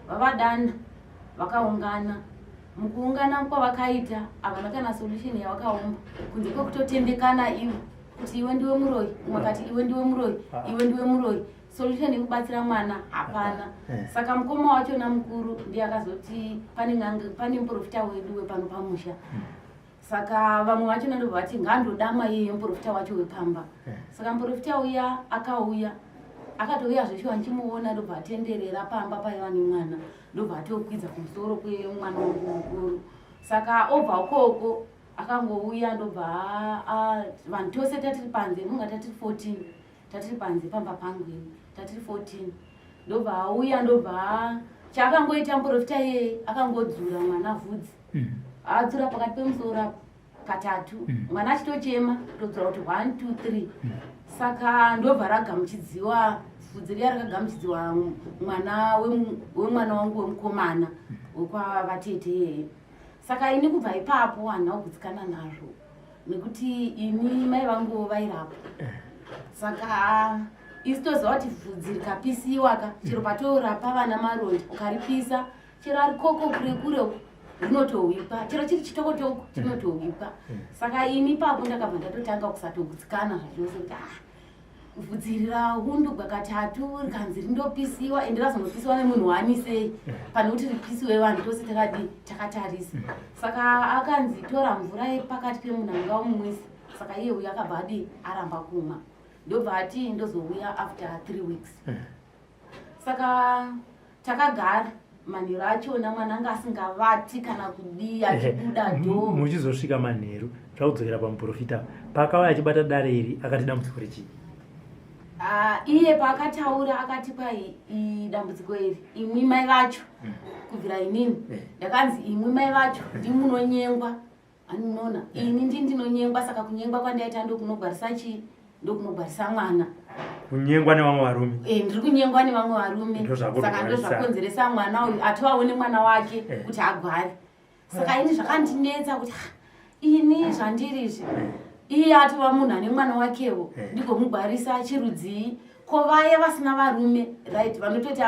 vavadana vakaungana mukuungana kwavakaita havana kana solution yavakaumba kunze kwekutotendekana ivo kuti iwe ndiwe muroyi umwe akati iwe ndiwe muroyi iwe ndiwe muroyi solution yekubatsira mwana hapana saka mukoma wachona mukuru ndiye akazoti pane muprofita wedu wepano pamusha saka vamwe vachona ndobva vati ngandodama yeye muprofita wacho wepamba saka muprofita uya akauya akatouya zveshuwa ndichimuona ndobva atenderera pamba paiva nemwana ndobva atokwidza kumusoro kwemwana wangu mukuru saka obva ukoko akangouya ndobva vanhu tose tatiri panze munga tatiri 14 tatiri panze pamba pangu tatiri 14 ndobva auya ndobva chaakangoita muprofita yeye akangodzura mwana vhudzi adzura pakati pemusoro katatu mwana achitochema todzura kuti 1 2 3 saka ndobva ragamuchidziwa vhudzi riya rakagamuchidziwa mwana wemwana wangu wemukomana wekwavatete yeye saka ini kubva ipapo handina kugutsikana nazvo nekuti ini mai vangu vairapo saka isi toziva kuti vhudzi rikapisiwa chero patorapa vana maronda ukaripisa chero ari koko kure kure rinotohwipa chero chiri chitokotoko chinotohwipa saka ini ipapo ndakabva ndatotanga kusatogutsikana zvachose kuti vhudzirira hundugwa katatu rikanzi rindopisiwa ende razonopisiwa nemunhu wani sei pane kuti ripisiwe vanhu tose takadi takatarisa saka akanzi tora mvura pakati pemunhanga umwisi saka iye uyo akabva adi aramba kumwa ndobva ati ndozouya after 3 weeks saka takagara manheru achona mwana anga asingavati kana kudii achibuda dho muchizosvika manheru zvakudzokera pamuprofita paakauya achibata dare iri akati dambudziko rechii iye paakataura akati kwai dambudziko iri imwi mai vacho kubvira inini ndakanzi imwi mai vacho ndimunonyengwa anoona ini ndinonyengwa saka kunyengwa kwandaita ndokunogwarisa chii ndokunogwarisa mwana kunyengwa nevamwe varume ndiri kunyengwa nevamwe varume saka ndozvakonzeresa mwana uyu atovaone mwana wake kuti agware saka ini zvakandinetsa kuti ini zvandirizvi iye atova munhu ane mwana wakewo ndigomugwarisa chirudzii ko vaya vasina varume right vanototi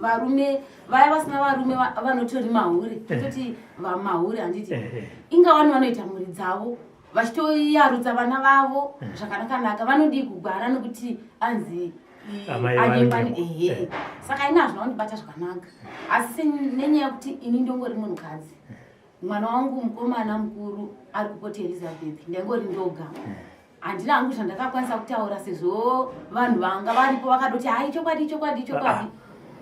varume vaya vasina varume vanotori mahure tototi mahuri handiti ingavani vanoita mhuri dzavo vachitoyarutsa vana vavo zvakanakanaka vanodii kugwara nokuti anzi saka ina hazvina kundibata zvakanaka asi nenyaya yekuti ini ndongori munhukadzi mwana wangu mukomana mukuru ari kupoti Elizabeth ndangori ndoga handina hangu zvandakakwanisa kutaura sezvo vanhu vanga varipo vakatoti hai chokwadi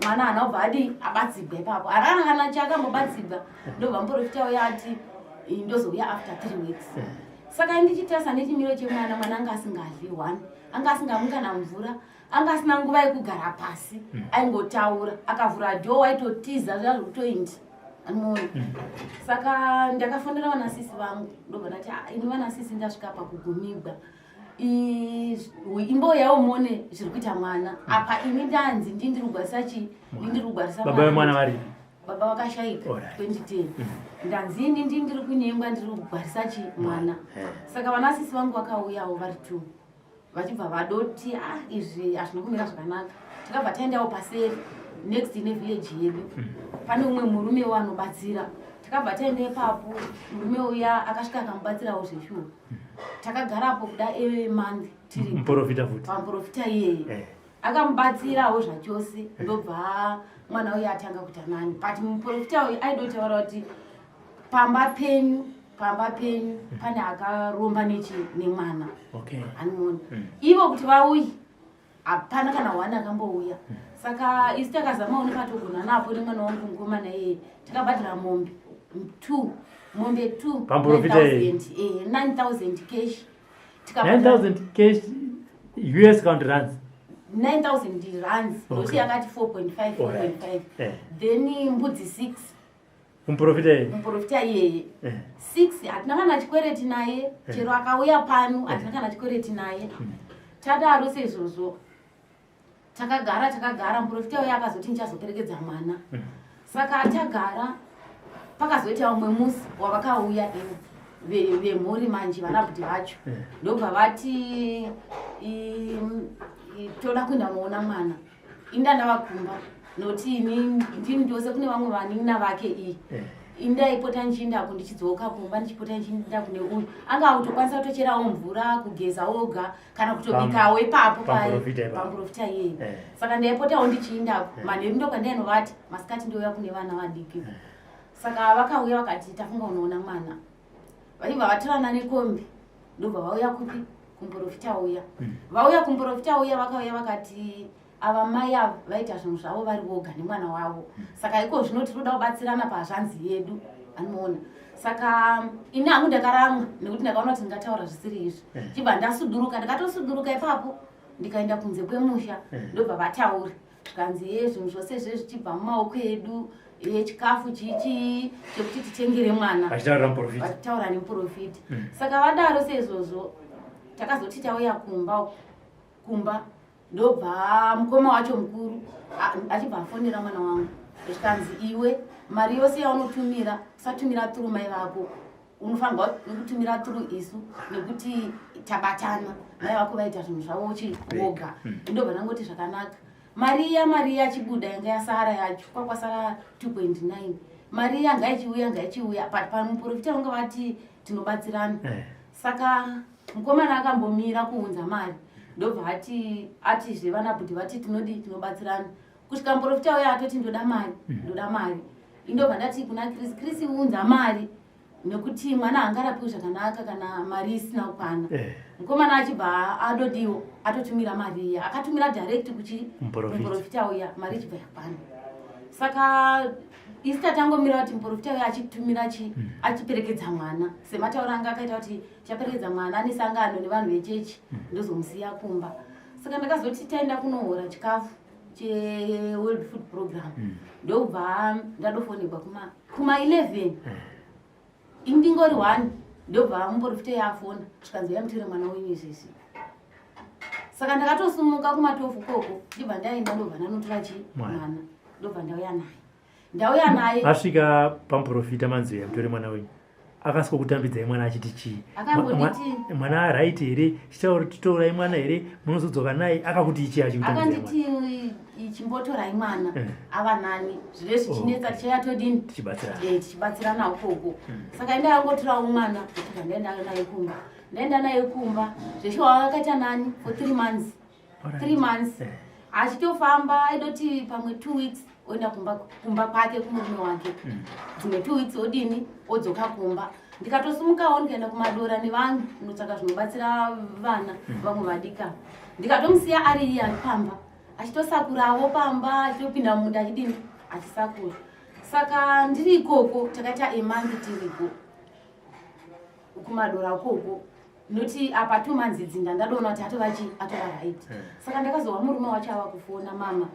mwana hana kubva adi abatsigwa ipapo harana kana chakambobatsigwa ndobva muprofita uya ati ndozouya after 3 weeks saka ndichitasa nechimiro chemwana mwana anga asingadli 1 anga asingamwi kana mvura anga asina nguva yekugara pasi aingotaura akavhura dhoo waitotiza zvazvokutoindi anoona saka ndakafonera vanasisi vangu ndobva ndati ini vanasisi ndasvika pakugumigwa imbo yaumone zviri kuita mwana apa ini ndanzi ndiri kugwarisa chii ndiri kugwarisa baba vemwana vari baba vakashayika 2010 ndanzi ini ndiri kunyengwa ndiri kugwarisa chii mwana saka vanasisi vangu vakauyawo vari 2 vachibva vadoti izvi hazvina kumira zvakanaka takabva taendawo paseri next nevillage yedu pane umwe murume wanobatsira takabva taenda ipapo murume uya akasvika akamubatsirawo zveshuwa takagarapo kuda month tiri pamuprofita iyeye akamubatsirawo zvachose ndobva mwana uya atanga kuita nani but muprofita uyu aidotaura kuti pamba penyu pane akaromba nemwana anoona ivo kuti vauyi hapana kana wani akambouya saka isi takazamawo nepatogona napo nemwana wangu mukomana yeye takabhadhira mombe 2 9000 cash 9000 cash US count runs 9,000 rands noti yakati 4.5 then mbudzi 6 muprofita iyeye 6 hatina kana chikwereti naye chero akauya pano hatina kana chikwereti naye tadaro seizvozvo takagara muprofita uya akazoti ndichazoperekedza mwana saka tagara pakazoita umwe musi wavakauya vemhuri manje vanabhuti vacho ndobva vati toda kuenda unoona mwana inda ndavakumba noti ndini ndose kune vamwe vanina vake iyi indaipota nchiindako ndichidzoka kumba ndichipota nchiinda kune uyu anga autokwanisa kutocherawo mvura kugeza oga kana kutobikawo ipapo pamuprofita iyeye saka ndaipotawo ndichiindako manheru ndokwandainobati masikati ndouya kune vana vadiki saka vakauya vakati tafunga unoona mwana vaibva vatorana nekombi ndobva vauya kupi kumuprofita uya vauya kumuprofita uya vakauya vakati ava mai ava vaita zvinhu zvavo vari voga nemwana wavo saka iko zvino tiri kuda kubatsirana pazvanzi yedu anoona saka ini hangu ndakaramwa nekuti ndakaona kuti ndingataura zvisiri izvi chibva ndasuduruka ndikatosuduruka ipapo ndikaenda kunze kwemusha ndobva vatauri zvikanzi ye zvinhu zvose zve zvichibva mumaoko edu chikafu chichi chekuti titengere mwana vachitaura nemuprofita saka vadaro seizvozvo takazoti tauya kumba ndobva mukoma wacho mukuru achibva afonera mwana wangu zvikanzi iwe mari yose yaunotumira usatumira turu mai vako unofanirwa kutumira turu isu nekuti tabatana mai vako vaita zvinhu zvavo chivoga ndobva ndangoti zvakanaka mari yachibuda yanga yasara yacho kwakwasara 2.9 mari yanga ichiuya pamuprofita vanga vati tinobatsirana saka mukomana akambomira kuunza mari ndobva atizve vanabhuti vati tinobatsirana kusvika muprofita uya atoti ndoda mari indobva ndati kuna krisi unza mari nekuti mwana hangarapiwi zvakanaka kana mari isina kukwana mukomana achibva adodiwo atotumira mari iya akatumira direct muprofita uya mari ichibva yakwana saka isi tatangomira kuti muprofita uya achitumira achiperekedza mwana semataura anga akaita kuti chaperekedza mwana ane sangano nevanhu vechechi ndozomusiya kumba saka ndakazoti taenda kunohora chikafu cheworld food program ndobva ndadofonebwa kuma 11 indingori 1 ndobva muprofita yafona zvikanzi yamutire mwana wenyu izvizvi saka ndakatosumuka kuma 12 koko ndibva ndaenda ndobva ndanotora mwana ndobva ndauya naye asvika pamuprofita manzi yamutore mwana wenyu akasiko kutambidzai mwana achiti chii akangonditi mwana araiti here chitaurai mwana here munozodzoka naye akakuti ichi akanditi chimbotorai mwana ava nani zvire zvichinetsa tichayatodini tichibatsirana ukoko saka ndayangotorawo mwana kuti ndaenda naye kumba zveshe wakaita nani for 3 months achitofamba aidoti pamwe 2 weeks oenda kumba kwake kumurume wake dzimwe 2 weeks odini odzoka kumba ndikatosumukawo ndikaenda kumadora nevanhu kunotsvaka zvinobatsira vana vamwe vadika ndikatomusiya ari iye ari pamba achitosakurawo pamba achitopinda mumunda achidini achisakura saka ndiri ikoko takaita emanzi tiriko kumadora ukoko noti apa 2 months idzinda ndadoona kuti atova right saka ndakazowa murume wacho ava kufona mama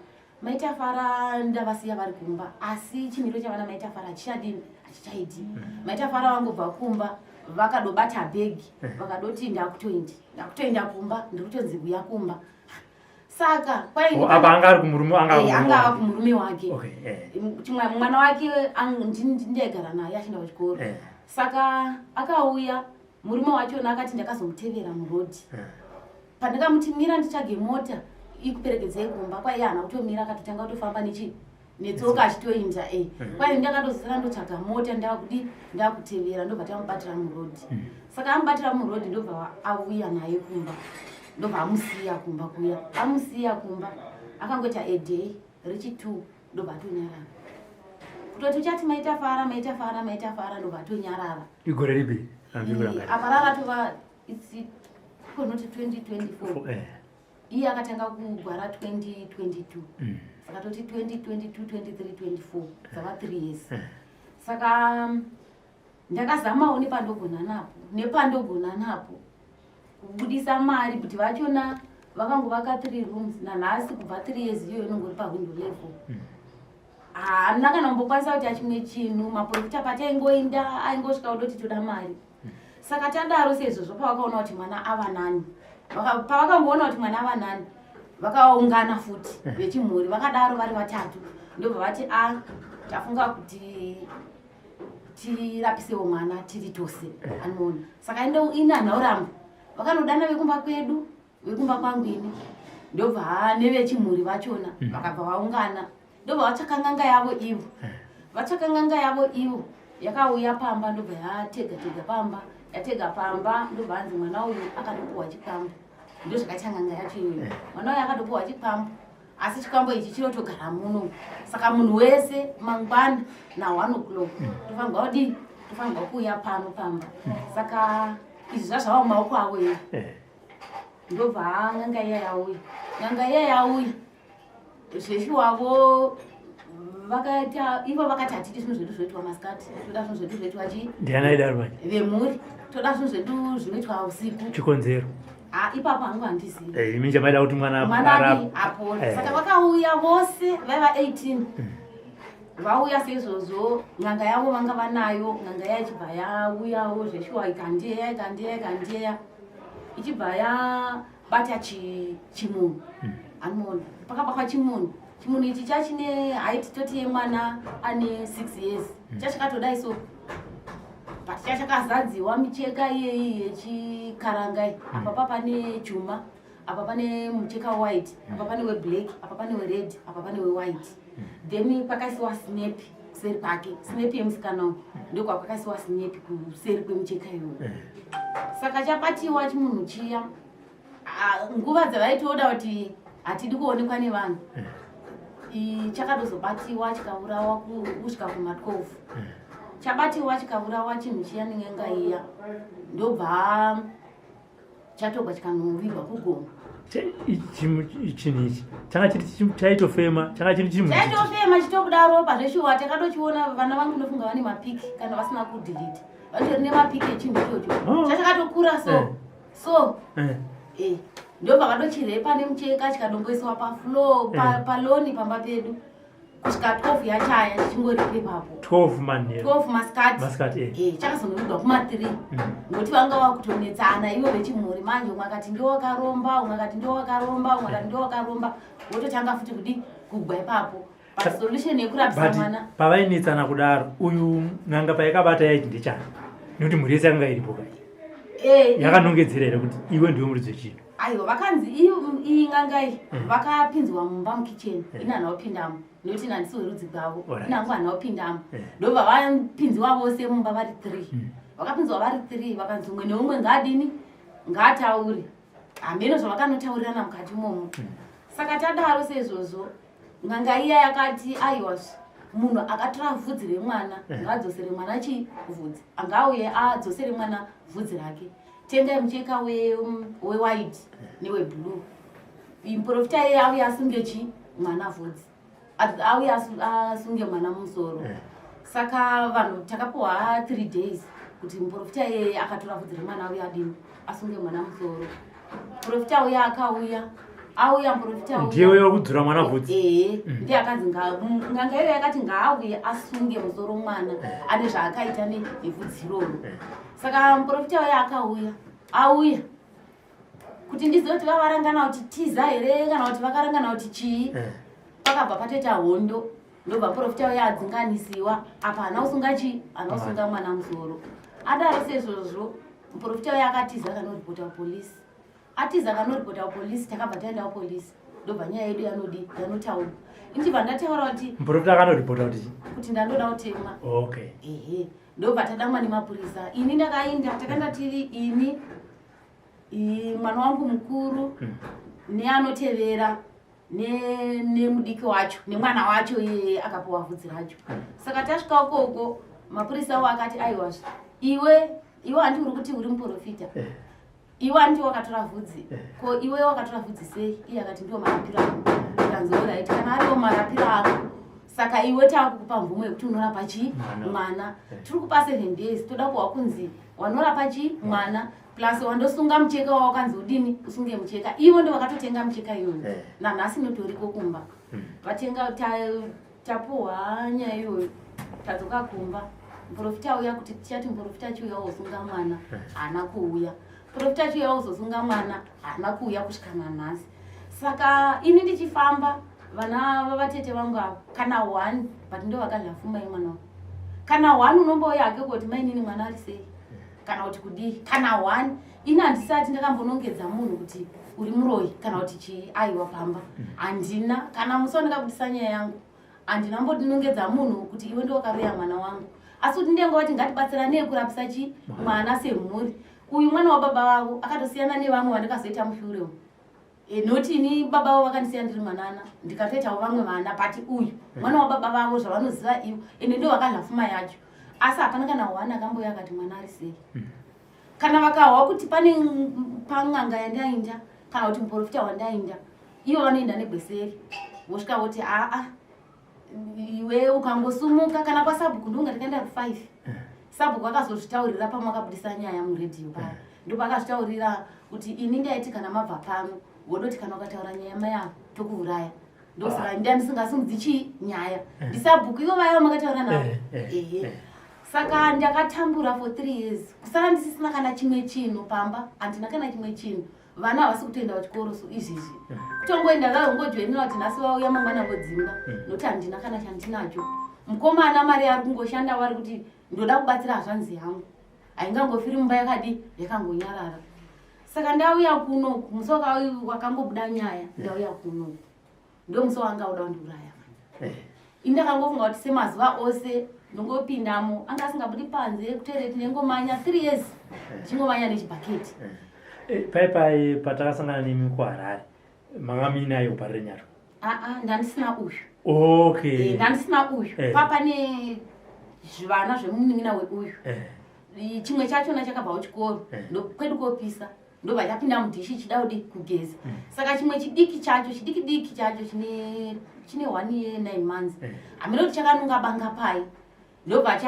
maitafara ndavasiya vari kumba asi chimiro chavana maitafara achichadini achichaiti maitafara vangobva kumba vakadobata bhegi vakadoti ndakutoenda kumba ndikutonzi kuya kumba saka apa anga ava kumurume wake chimwe mwana wake ndaigara naye achienda kuchikoro saka akauya murume wachona akati ndakazomutevera murodhi pandakamuti mira nditsvage mota ikuperekedzei kumba kwaiye hana kutomira akatotanga kutofamba netsoka achitoinda kwai ndakatozisira ndotsvaga mota ndakutevera ndobva tamubatira murodhi saka amubatira murodhi ndobva auya naye kumba ndobva amusiya kumba kuya amusiya kumba akangoita day richi 2 ndobva atonyarara kutoti uchati maitafara ndobva atonyarara igore ripi aparara tova konoti 2024 iye akatanga kugwara 2022 saka toti 2022 23 24 dzava 3 years saka ndakazamawo nepandogona napo kubudisa mari kuti vachona vakanguvaka 3 rooms nanhasi kubva 3 years iyo inongori pahwindo level. Hamuna kana kumbokwanisa kuti achimwe chinhu. Maprofita pati aingoinda aingosvika kudoti toda mari. Saka tadaro sezvozvo pavakaona kuti mwana ava nani. Pavakangoona kuti mwana ava nani vakaungana futi vechimhuri vakadaro vari 3 ndobva vati tafunga kuti tirapisewo mwana tiri tose anoona. Saka ina nhaurambo vakanodana vekumba kwedu vekumba kwangwini ndobva nevechimhuri vachona vakabva vaungana ndobva vatsvaka nganga yavo ivo. Vatsvaka nganga yavo ivo yakauya pamba ndobva yatega pamba yatega pamba ndobva hanzi mwana uyu akadopuwa chikwambo. Ndo zvakaita nganga yacho iyoyo. Mwana uyu akadopuwa chikwambo asi chikwambo ichi chinotogara muno. Saka munhu wese mangwana na1 o'clock tofanirwa kudii tofanirwa kuuya pano pamba. Saka izvi zvazvava mumaoko avo iyo ndobva nganga iya yauya. Nganga iya yauya zveshu wavo vakaita ivo vakati hatidi zvinhu zvedu zvinoitwa masikati toda zvinhu zvedu zvinoitwa ndiana idaro vemhuri toda zvinhu zvedu zvinoitwa usiku chikonzero. Ipapo hangu handizivi Imi chamaida kuti mwana apona. Saka vakauya vose vaiva 18 vauya seizvozvo. Nganga yavo vanga vanayo. Nganga iya ichibva yauyawo zveshuwa ikandeya ichibva yabata chimunhu anoona. Pakabakwa chimunhu ichi chachine haiti toti yemwana ane 6 years chachakatodai so but chachakazadziwa micheka iyeyi yechikarangai. Apa pane chuma, apa pane mucheka white, apa pane weblack, apa pane wered, apa pane wewhite. Then pakaisiwa snap kuseri pake. Snap yemusikana ndokwa kwakaisiwa snap kuseri kwemucheka iyoyo. Saka chapatiwa chimunhu chiya nguva dzavaitoda kuti hatidi kuonekwa nevanhu. Chakadozobatiwa chikaurawa kusvika kuma12. Chabatiwa chikaurawa chinhu chiya nenga iya ndobva chatogwa chikanovigwa kugoma. Chinhu ichi changa chiri chaitofema chaitofema chitobuda ropa zveshuwa. Takadochiona vana vangu ndofunga vane mapiki kana vasina kudelete vatori nemapiki echinhu ichocho chachakatokura so ndobva vadochirepa nemucheka chikadomboiswa pafloor paloni pamba pedu kusvika 12 yachaya chichingoripa ipapo 12 masikati chakazongovidwa kuma3 ngokuti vanga vakutonetsana ivo vechimhuri. Manje umwe akati ndowakaromba umwe akati ndowakaromba umwe akati ndowakaromba vototanga futi kudi kugwa ipapo but solution yekurapisa mwana. Pavainetsana kudaro uyu nganga payakabata yaiti ndechani nekuti mhuri yese yanga iripo kai yakanongedzera here kuti iwe ndiwe muridzi wechinhu. Aiwa vakanzi iyi ngangai vakapinzwa mumba mukicheni ina anaopindamo nekuti nandisi werudzi rwavo inangu anaopindamo ndobva vapinziwa vose mumba vari 3. Vakapinzwa vari 3 vakanzi umwe neumwe ngaadini ngaataure hameno zvavakanotaurana mukati imomo. Saka tadaro sezvozvo nganga iya yakati aiwazve munhu akatora vhudzi remwana ngaadzosere mwana chivhudzi angauye adzosere mwana vhudzi rake. Tengai mucheka wewhite neweblue. Muprofita iye auye asunge mwana vhudzi auye asunge mwana musoro. Saka vanhu takapiwa 3 days kuti muprofita iye akatora vhudzi remwana auye adini asunge mwana musoro. Muprofita uye akauya auya muprofita ndiye wekudzura mwana vhudzi. Ndiye akanzi nganga iyo yakati ngaauye asunge musoro mwana ane zvaakaita nevhudzi iroro. Saka muprofita uye akauya auya kuti ndizive kuti vavarangana kuti tiza here kana kuti vakarangana kuti chii. Pakabva patoita hondo ndobva muprofita uye adzinganisiwa apa anausunga anausunga mwana musoro. Adaro sezvozvo muprofita uye akatiza kanoripota kupolisi. Atiza kanoripota kupolisi takabva taenda kupolisi ndobva nyaya yedu yanotaurwa. Inchibva ndataura kuti muprofita akanoripota kuti ndandoda kutemwa. Ndobva tadamwa nemapurisa. Ini ndakainda takaenda tiri ini mwana wangu mukuru neanotevera nemudiki wacho nemwana wacho iye akapiwa vhudzi racho. Saka tasvika ukoko mapurisa avo akati aiwazve iwe handi uri kuti uri muprofita iwe handi wakatora vhudzi ko iwe wakatora vhudzi sei? Iye akati ndiwo marapiro angu. Akanzi oraiti kana ariwo marapiro angu saka iwe takukupa mvumo yekuti unorapa mwana tiri kupa 7 days toda kuwa kunzi wanorapa mwana plus wandosunga mucheka wakanzodini usunge mucheka ivo ndo vakatotenga mucheka iyoyo nanhasi notoriko kumba vatenga tapuhwa nyaya iyoyo tadzoka kumba muprofita auya kuti tichati muprofita chiuya wosunga mwana haana kuuya muprofita chiuya wozosunga mwana haana kuuya kusvika nanhasi saka ini ndichifamba vana vavatete vangu avo kana 1 but ndo vakazvafuma imwana kana 1 unombouya hake kuti mainini mwana ari sei kana kuti kudii kana 1 ini handisati ndakambonongedza munhu kuti uri muroyi kana kuti chiaiwa pamba handina kana musi wandakabudisa nyaya yangu handina mbodinongedza munhu kuti iwe ndokaroya mwana wangu asi kuti ndengovati ngatibatsiranei kurapisa chi mwana semhuri uyu mwana wababa vavo akatosiyana nevamwe vandakazoita mushure umu noti ini baba vavo vakandisiya ndiri mwanana ndikatoitawo vamwe vana pati uyu mwana wababa vavo zvavanoziva ivo ende ndo vakazvafuma yacho asi hapana kana 1 akamboya akati mwana ari sei kana vakahwa kuti pane pang'anga yandainda kana kuti muprofita wandainda ivo vanoenda negweseri vosvika voti iwe ukangosumuka kana pasabhuku ndonga tikaenda ru5 sabhuku akazozvitaurira pamakabudisa nyaya muredhiyo paya ndopakazvitaurira kuti ini ndaiti kana mabva pano wodoti kana ukataura nyaya maya tokuuraya ndosaka ndisingasimudzi chii nyaya ndisabhuku ivo vaya makataura navo saka ndakatambura for 3 years kusara ndisisina kana chimwe chinhu pamba handina kana chimwe chinhu vana havasi kutoenda kuchikoro so izvizvi kutongoenda vavo ngojoinira kuti nhasi vauya mangwana vodzimba nokuti handina kana chandinacho mukomana mari ari kungoshanda vari kuti ndoda kubatsira hazvanzi yangu haingangofiri mumba yakadi yakangonyarara saka ndauya kunoku musi wakangobuda nyaya ndauya kunoku ndo musi wanga uda kundiuraya indakangofunga kuti semazuva ose ndongopindamo anga asingabudi panze kutoereti nengomanya 3 years ndichingomanya nechibhaketi paipai patakasangana nemi kuharare manga muinayo kuparire nyato ndandisina uyu okay ndandisina uyu papane zvivana zvemunin'ina weuyu chimwe chachona chakabvawo chikoro kwedu kopisa ndobva chapinda mudhishi chida kudi kugeza saka chimwe chidiki chacho chine 1 year 9 months hamina kuti chakanunga banga pai ndobva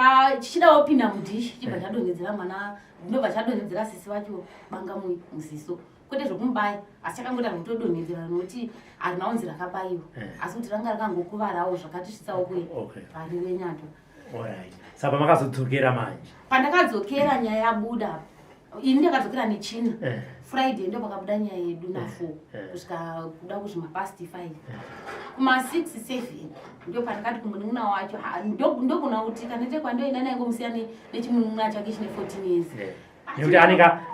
chichidawo pinda mudhishi chibva chadonhedzera mwana ndobva chadonhedzera sisi vacho banga muziso kwete zvokumubaya asi chakangoita zvokutodonhedzera nokuti harinawo nzira rakabaiwa asi kuti ranga rakangokuvarawo zvakatisvisawo parire nyato saka makazodzokeera manje pandakadzokera nyaya yabuda ini ndakadzokera nechina friday ndo pakabuda nyaya yedu na4 kusvika kuda kuzvima past 5 kuma 6 7 ndo pandakati kumunun'una wacho ndokuna kuti kana ndete kwandoenda naye ngomusiya nechimunun'una chake chine 14 years nekuti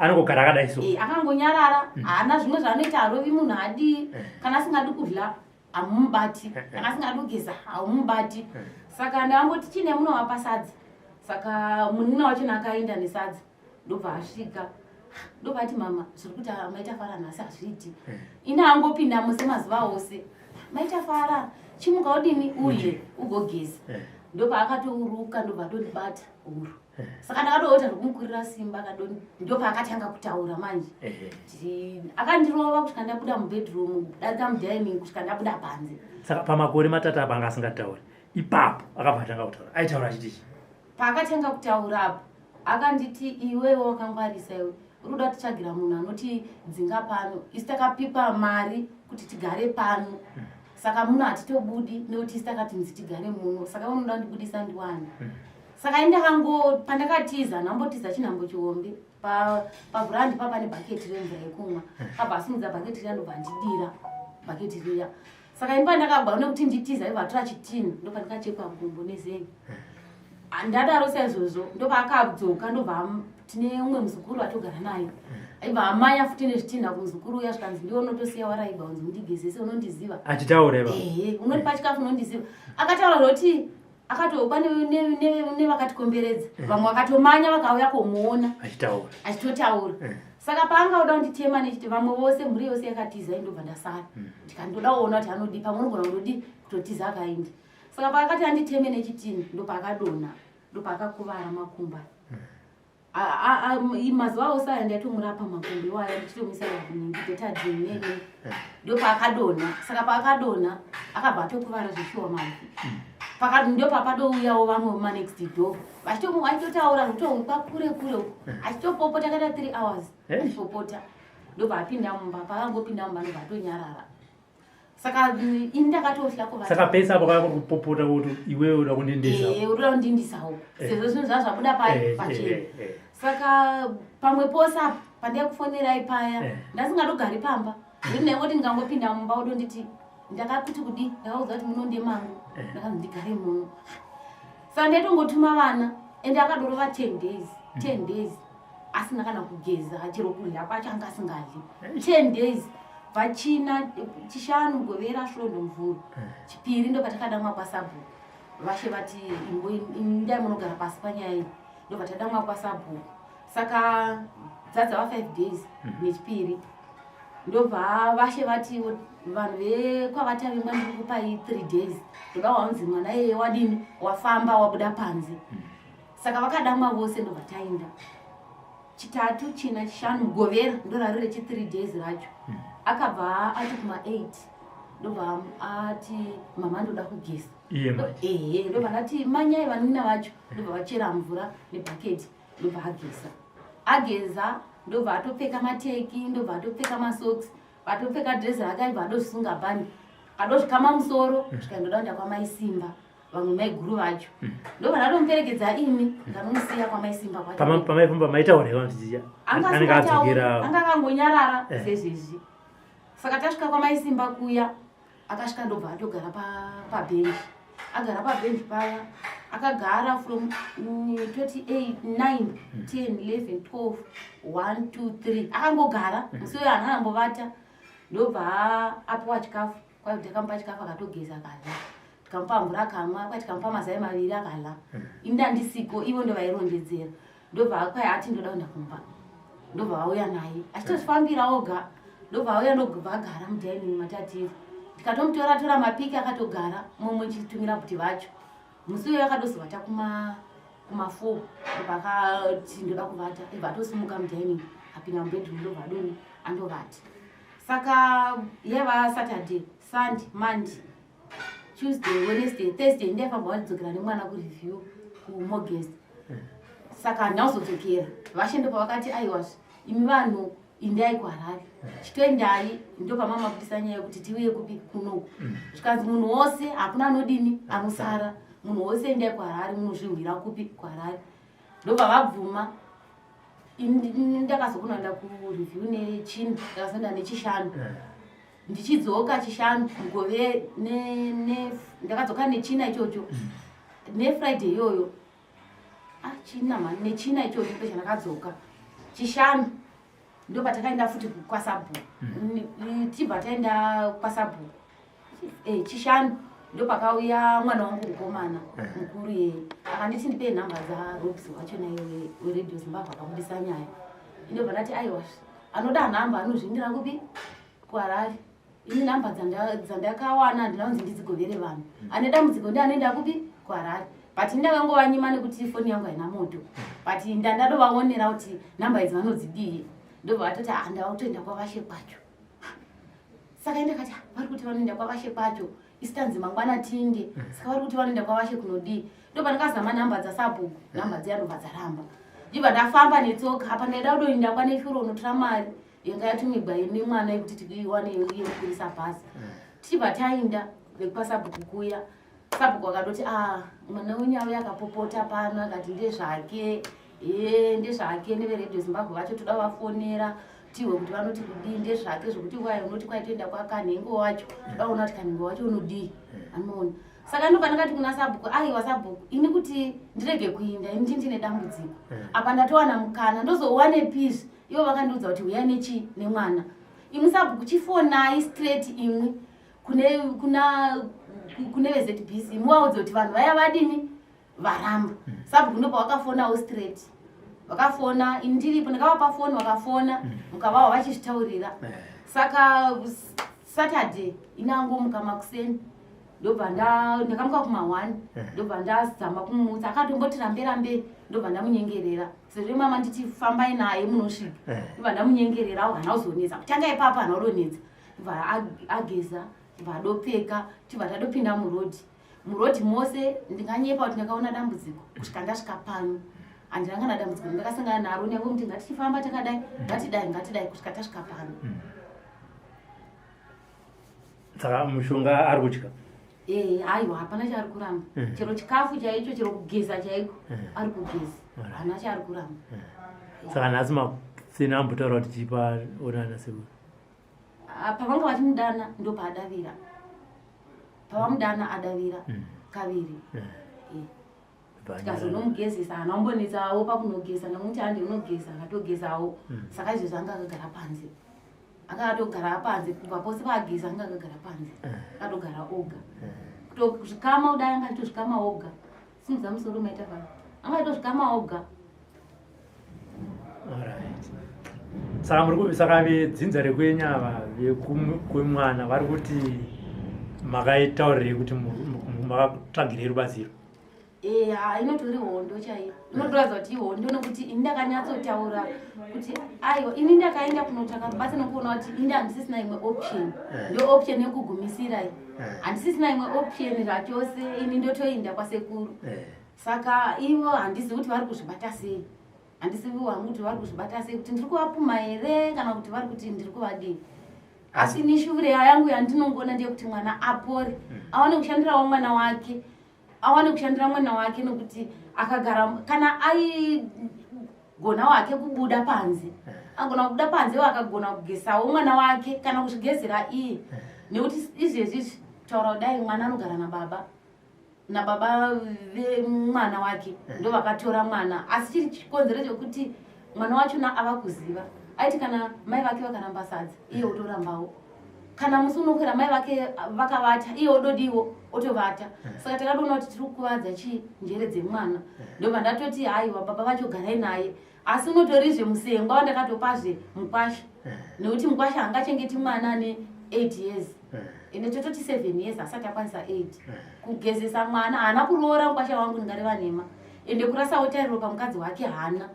anongogara akadai so akangonyarara haana zvimwe zvaanoita harovi munhu hadii kana asingadi kudya hamumubati kana asingadi kugeza hamumubati saka ndangoti chine munovapa sadza saka munun'una wacho nakaenda nesadza ndobva asvika ndobva ati mama zviri kuti maita fara nhasi hazviiti ina angopindamo semazuva ose maita fara chimuka udini udye ugogeza ndobva akatouruka ndobva atondibata huru saka ndakatoota ndokumukurira simba ndobva akatanga kutaura manje akandirova kusvika ndabuda mubedroom darika mudining kusvika ndabuda panze saka pamakore matatu apa anga asingatauri ipapo akabva atanga kutaura aitaura achitichi paakatanga kutaura apo akanditi iwewo wakangwarisa iwe uruda tichagira munhu anoti dzinga pano isi takapipa mari kuti tigare pano saka munhu hatitobudi nekuti isi takatinzi tigare muno saka unoda ndibudisa ndiwani saka pandakatiza nambotiza chinhambo chihombe pavhurandi papa nebhaketi remvura yekumwa kabva asimudza bhaketi riya ndobva ndidira bhaketi riya saka ini pandakagwa nekuti nditiza ibva atora chitini ndopandikachekwa gumbo nezeni ndadaro saizvozvo ndobva akadzoka ndobva tine umwe muzukuru atogara nayo aibva amanya futi nezvitinha kumuzukuru uya zvikanzi ndiwo unotosiya waraibva unzi undigezese unondiziva achitaura unondipa chikafu unondiziva akataura zvoti akatokwa nevakatikomberedza vamwe vakatomanya vakauya komuona achitotaura saka paangauda kunditema nechiti vamwe vose mhuri yose yakatiza indobva ndasara ndikandoda kuona kuti anodi pamwe unogona kundodi kutotiza akaindi saka paakati anditeme nechitini ndopaakadonha ndopaakakuvara makumba mazuva ose aya ndatomurapa makumbi waya ndichitomisa ndetadzinene ndopaakadonha saka paakadonha akabva atokuvara zveshuwa mavhi pakati ndo papadouyawo vamwe vemanext door vachitotaura zvitokwa kure achitopopota kada 3 hours achipopota ndobva apinda mumba pavangopinda mumba ndobva atonyarara saka ini ndakatosla saka pesa apo kakupopota kuti iwewe uda kundindisawo uda kundindisawo sezvo zvinhu zvazvabuda pachena saka pamwe posa pandikufonerai paya ndasingatogari pamba ndinengoti ndingangopinda mumba udo nditi ndakakuti kudi ndakauza kuti munonde mangu ndakanzi ndigare muno saka ndaitongotuma vana ende akadorova 10 days asina kana kugeza chero kudya kwacho anga asingadli 10 days vachina chishanu govera svondo mvuru chipiri ndo patakadamwa pasabhu vashe vati indai munogara pasi panyaya iyi ndo patadamwa pasabhu saka dzadza va 5 days nechipiri ndobva vashe vati vanhu vekwavatavi mwandiri kupai 3 days ndoda wanzi mwana yeye wadini wafamba wabuda panze saka vakadamwa vose ndobva taenda chitatu china chishanu mugovera ndorari rechi 3 days racho akabva ati kuma 8 ndobva ati mama ndoda kugeza ndobva ndati manyai vanina vacho ndobva vachera mvura nebhaketi ndobva ageza ndobva atopfeka mateki ndobva atopfeka masocks atopfeka dress rake aibva adozvisunga bani adozvikama musoro svika ndoda kuenda kwamaisimba vamwe maiguru vacho ndobva ndatomuperekedza ini ndanomusiya kwamaisimba kwacho pamaipamba maitauraiwa ndiziya anenge adzokera anga akangonyarara sezvezvi saka tasvika kwamaisimba kuya akasvika ndobva atogara pabhenji agara pabhenji paya akagara from 28 9 10 11 12 1 2 3 akangogara musi uyo anhu anambovata ndobva apiwa chikafu kwai takamupa chikafu akatogeza akadla tikamupa mvura akamwa kwai tikamupa mazai maviri akadla ini dandisiko ivo ndo vairondedzera ndobva kwai ati ndoda kuenda kumba ndobva vauya naye achitozvifambira oga ndobva vauya ndobva agara mudaini matativu tikatomutora mapiki akatogara mumwe chitumira kuti vacho musi uyo akadozovata kuma4 pakati ndoda kuvata ibva atosimuka mudaini apinda mubedroom ndobva adoni andovati saka yava Saturday, Sunday, Monday, Tuesday, Wednesday, Thursday ndaifamba wadzokera nemwana kureview kumogest saka ndauzodzokera vashende pavakati aiwazve imi vanhu indai kuharare chitoendai ndopamama kutisa nyaya yekuti tiuye kupi kunoku zvikanzi munhu wose hakuna anodini anosara munhu wose endai kuharare munozvihwira kupi kuharare ndobva vabvuma ndakazokona kuenda kureview nechini ndakazoenda nechishanu ndichidzoka chishanu mugove ndakadzoka nechina ichocho nefriday iyoyo nechina ichocho ndochandakadzoka chishanu ndo patakaenda futi kwasabhu tibva taenda kwasabhu chishanu ndo pakauya mwana wangu mukomana mukuru yeye akanditi ndipei nhamba dzaRobs wachona iwe weRadio Zimbabwe akabudisa nyaya ndobva ndati aiwa anoda nhamba anozvindira kupi kuharare ini nhamba dzandakawana handinaunzi ndidzigovere vanhu ane dambudziko ndi anoenda kupi kuharare but ndakangova nekuti foni yangu haina moto but ndandatovaonera kuti nhamba idzi vanodzidiye ndobva vatoti handautoenda kwavashe kwacho saka ndakati vari kuti vanoenda kwavashe kwacho isitanzi mangwana tinge saka vari kuti vanoenda kwavashe kunodii ndobva ndakazama nhamba dzasabhuku nhamba dziya ndobva dzaramba ndibva ndafamba netsoka apa ndaida kudoinda kwanefuro unotora mari yanga yatumigwa nemwana yekuti tiiwane yekukurisa bhasi tichibva tainda vekupasabhuku kuya sabhuku akadoti mwana wenyawe akapopota pano akati ndezvake ndezvake neveRadio Zimbabwe vacho toda vafonera tihwe kuti vanoti kudii ndezvake zvokuti wai unoti kwaitoenda kwakanhengo wacho toda kuona kuti kanhengo wacho unodii anoona saka ndobva ndakati kuna sabhuku aiwa sabhuku ini kuti ndirege kuinda ini ndine dambudziko apa ndatowana mukana ndozouwane peace ivo vakandiudza kuti uya nechi nemwana imwe sabhuku chifonai straight imwe kune veZBC muvaudze kuti vanhu vaya vadini varamba sabhuku ndobva vakafonawo straight vakafona ini ndiripo ndakavapa foni vakafona mukavawo vachizvitaurira saka Saturday inangomuka makuseni ndobva ndakamuka kuma1 ndobva ndazama kumutsa akatomboti rambe ndobva ndamunyengerera sezvo mama nditi fambai naye munosvika ndobva ndamunyengerera hana uzonetsa kutanga ipapa hana udonetsa ndobva ageza ndobva adopfeka tibva tadopinda murodhi murodi mose ndinganyepa kuti ndakaona dambudziko kusvika ndasvika pano handina kana dambudziko ndakasangana naro nyange kuti ngatichifamba takadai ngatidai kusvika tasvika pano. Saka mushonga ari kudya? Aiwa hapana chaari kuramba. Chero chikafu chaicho chero kugeza chaiko ari kugeza. Hana chaari kuramba. Saka nhasi masina ambotaura kuti chipa onana seku? Pavanga vachimudana ndo paadavira. Pavamudana adavira kaviri. Tikazonomugezesa hana kumbonetsawo pakunogeza ngamuti handi unogeza akatogezawo. Saka izvozvo anga akagara panze. Akatogara panze kubva pose paageza anga akagara panze. Akatogara oga. Kutozvikama kudai anga achitozvikama oga. Simudza musoro maita pano. Anga achitozvikama oga. Saka vedzinza rekwenyava vekwemwana vari kuti makaitaurire kuti makatsvagire rubatsiro? Inotori hondo chaiyo. Inotoradza kuti ihondo nokuti ini ndakanyatsotaura kuti aiwa ini ndakaenda kunotsvaka rubatsiro nokuona kuti ini handisisina imwe option. Ndo option yekugumisira iyi. Handisisina imwe option zvachose ini ndotoenda kwasekuru. Saka ivo handisi kuti vari kuzvibata sei. Handisivi wangu kuti vari kuzvibata sei kuti ndiri kuvapuma here kana kuti vari kuti ndiri kuvadii. Asi ni shure yangu yandinongona ndeyekuti mwana apore aone kushandirawo mwana wake. Awane kushandira mwana wake nokuti akagara kana aigona wake kubuda panze agona kubuda panze akagona kugesawo mwana wake kana kuzvigezera iye nekuti izvezvi taura kudai mwana anogara nababa vemwana wake ndo vakatora mwana asi chiri chikonzero chekuti mwana wachona ava kuziva aiti kana mai vake vakaramba sadza iye otorambawo kana musi unokwera mai vake vakavata iye ododiwo otovata. Saka takatoona kuti tiri kukuvadza njere dzemwana ndobva ndatoti haiwa baba vacho garai naye asi unotorizve musengwa wandakatopazve mukwasha nekuti mukwasha hangachengeti mwana ane 8 years ende tototi 7 years asati akwanisa 8 kugezesa mwana haana kuroora mukwasha wangu ndingareva nhema ende kurasawo tariro pamukadzi wake hana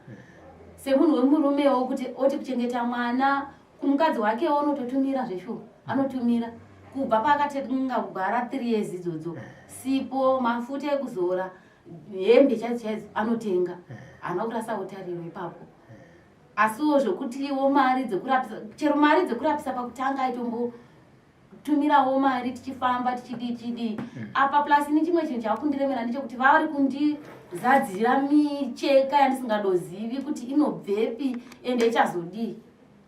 semunhu wemurumewo kuti oti kuchengeta mwana kumukadzi wakewo unototumira zveshuwa anotumira kubva paakatenga kugara 3 years idzodzo sipo mafuta ekuzora hembe chaidzo anotenga haana kurasawo tariro ipapo asiwo zvokutiwo mari dzekurapisa chero mari dzekurapisa pakutanga aitombotumirawo mari tichifamba tichidii apa plus ni chimwe chinhu chakundiremera ndechekuti vari kundizadzira micheka yandisingadozivi kuti inobvepi ende ichazodii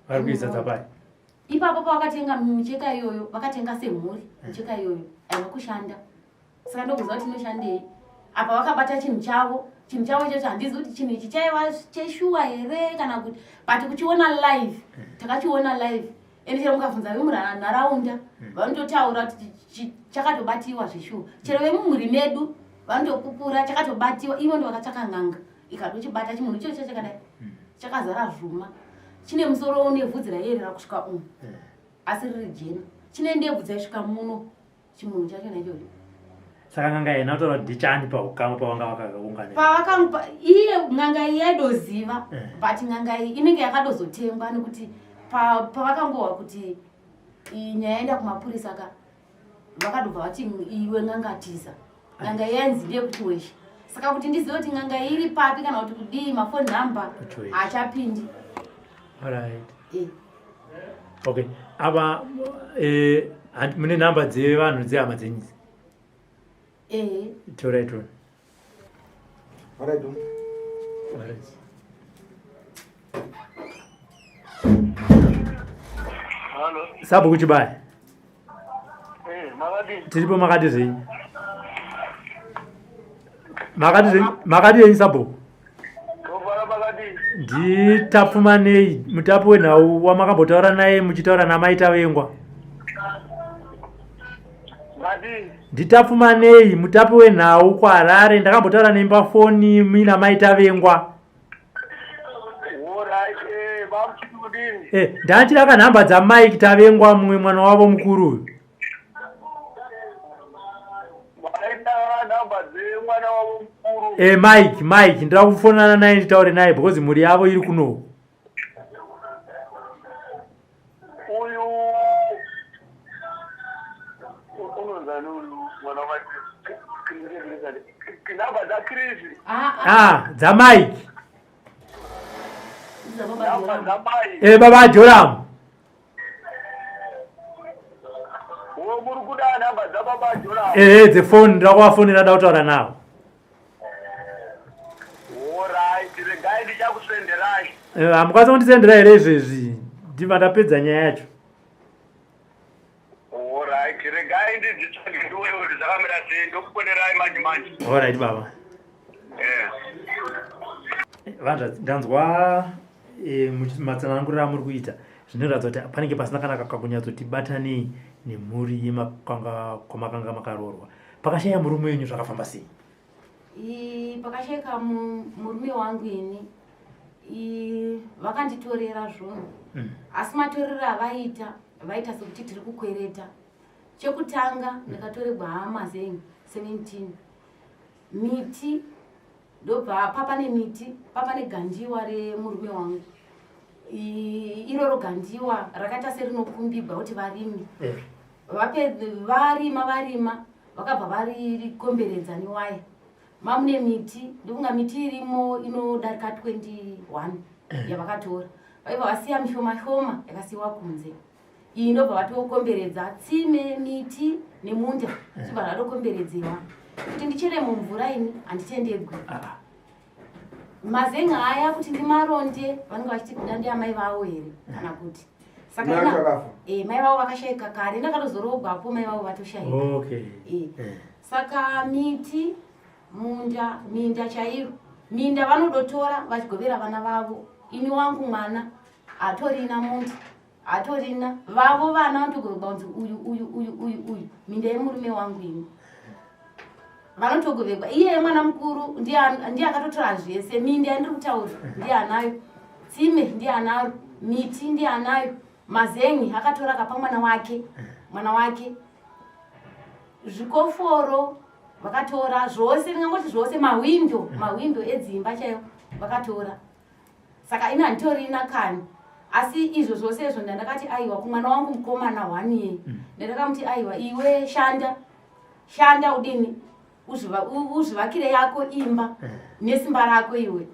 vari kuisa dzapai. Ipapo pavakatenga micheka iyoyo vakatenga semhuri micheka iyoyo haina kushanda. Saka ndokuziva kuti inoshandei. Apa vakabata chinhu chavo ichocho handizi kuti chinhu ichi chaiva cheshuwa here kana kuti but kuchiona live takachiona live ende chero mukabvunza vemunharaunda vanototaura kuti chakatobatiwa zveshuwa chero vemumhuri medu vanotopupura chakatobatiwa ivo ndo vakatsvaka n'anga ikatochibata chimunhu ichocho chakadai chakazara zvuma chine musoro unevhudzi raierera kusvika umu asi riri jena chine ndebvu dzaisvika muno chimunhu chacho naichocho. Saka n'anga yena utaura kuti ndichani paukama pavanga vakaunganira pavakamupa iye n'anga iyi yaidoziva but n'anga iyi inenge yakadozotengwa nekuti pavakangohwa kuti nyaya yaenda kumapurisa ka vakadobva vati iwe n'anga tiza n'anga iyi yainzi ndeyekuti weshe saka kuti ndizive kuti n'anga iyi iri papi kana kuti kudii mafoni nhamba hachapindi. Alright. Okay. Aba mune namba dzevanhu dzehama dzenyu idzi? Torai. Alright. Hello. Sabu kuchibaya? Makadi. Tiripo makadi zenyu? Makadi yenyu sabu? Nditapfumanei mutapu wenhau wamakambotaura naye muchitaura namaita vengwa? Nditapfumanei mutapu wenhau kuHarare ndakambotaura nemi pafoni mina maita vengwa? Ndachiraka nhamba dzamike tavengwa mumwe mwana wavo mukuru uyu. Mike ndira kufonana naye nditaure naye because mhuri yavo iri kuno. Uyu unonzani uyu Dzamike. Baba Joram. The phone ndakwa phone ina dautaura nawo. Amukwazi kundisendera here izvezvi ndibva ndapedza nyaya yacho. Alright baba. Vandra ndanzwa matsanangurira muri kuita zvinoratidza kuti panenge pasina kanaka kakunyatsoti batanei nemhuri kwamakanga makarorwa. Pakashaya murume wenyu zvakafamba sei? Pakashayika murume wangu ini vakanditorera zvunhu asi matorero avaita sekuti tiri kukwereta. Chekutanga ndakatorerwa hama zenyu 17 miti ndobva papane miti papane gandiwa remurume wangu. Iroro gandiwa rakaita serinokumbibwa kuti varimi varima vakabva varikomberedza newaya. Mamune miti ndokunga miti irimo inodarika 21 yavakatora vaibva vasiya mishoma yakasiyiwa kunze. Iyi ndobva vatokomberedza tsime miti nemunda zvibva zvatokomberedzewa kuti ndichere mumvura ini handitendegwi. Mazenga aya kuti ndimaronde vanenge vachiti kuda ndiamai vavo here kana kuti saka mai vavo vakashayika kare ndakatozorogwapo mai vavo vatoshayika. Saka miti minda chaiyo minda vanodotora vachigovera vana vavo. Ini wangu mwana atorina munda atorina vavo vana vanotogovegwa kunzi uyu minda yemurume wangu ini vanotogovegwa. Iye mwana mukuru ndiye akatotora zvese. Minda yandiri kutaura ndiye anayo, tsime ndiye anaro, miti ndiye anayo, mazengi akatora akapa mwana wake zvikoforo vakatora zvose, ndingangoti zvose, mawindo edzimba chaiwo vakatora. Saka ina nditorina kani asi izvo zvose izvo ndakati aiwa kumwana wangu mukomana 1 year ndakamuti aiwa iwe shanda udini uzvivakire yako imba nesimba rako iwe.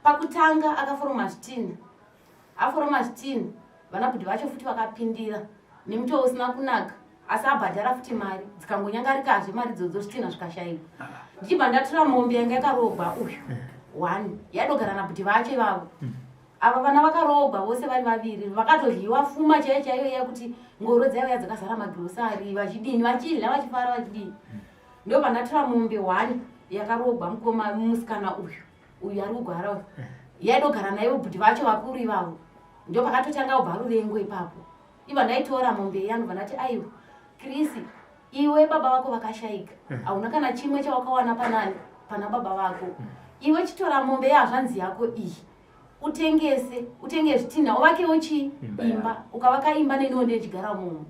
Pakutanga akaforoma zvitinha aforoma zvitinha vanabhudhi vacho futi vakapindira nemutoo usina kunaka asi abhadhara futi mari dzikangonyangarikazve mari dzodzo zvitinha zvikashayika. Ndichibva ndatora mombe yanga yakarogwa uyu 1 yadogara nabhudhi vacho ivavo. Ava vana vakarogwa vose vari vaviri vakatodyiwa fuma chaiyo yakuti ngoro dzaiva dzakazara magirosari vachidini vachidya vachifara vachidini. Ndobva ndatora mombe 1 yakarogwa musikana uyu ari kugara uyu yaidogara nayo bhudhi vacho vakuru ivavo. Ndo pakatotanga ubharurengo ipapo. Ibva ndaitora mombe yangu ndati aiwa Krisi iwe baba vako vakashayika hauna kana chimwe chawakawana pana baba vako. Iwe chitora mombe yazvanzi yako iyi utenge zvitinha uvakewo imba ukavaka imba neniwo ndechigara mumo.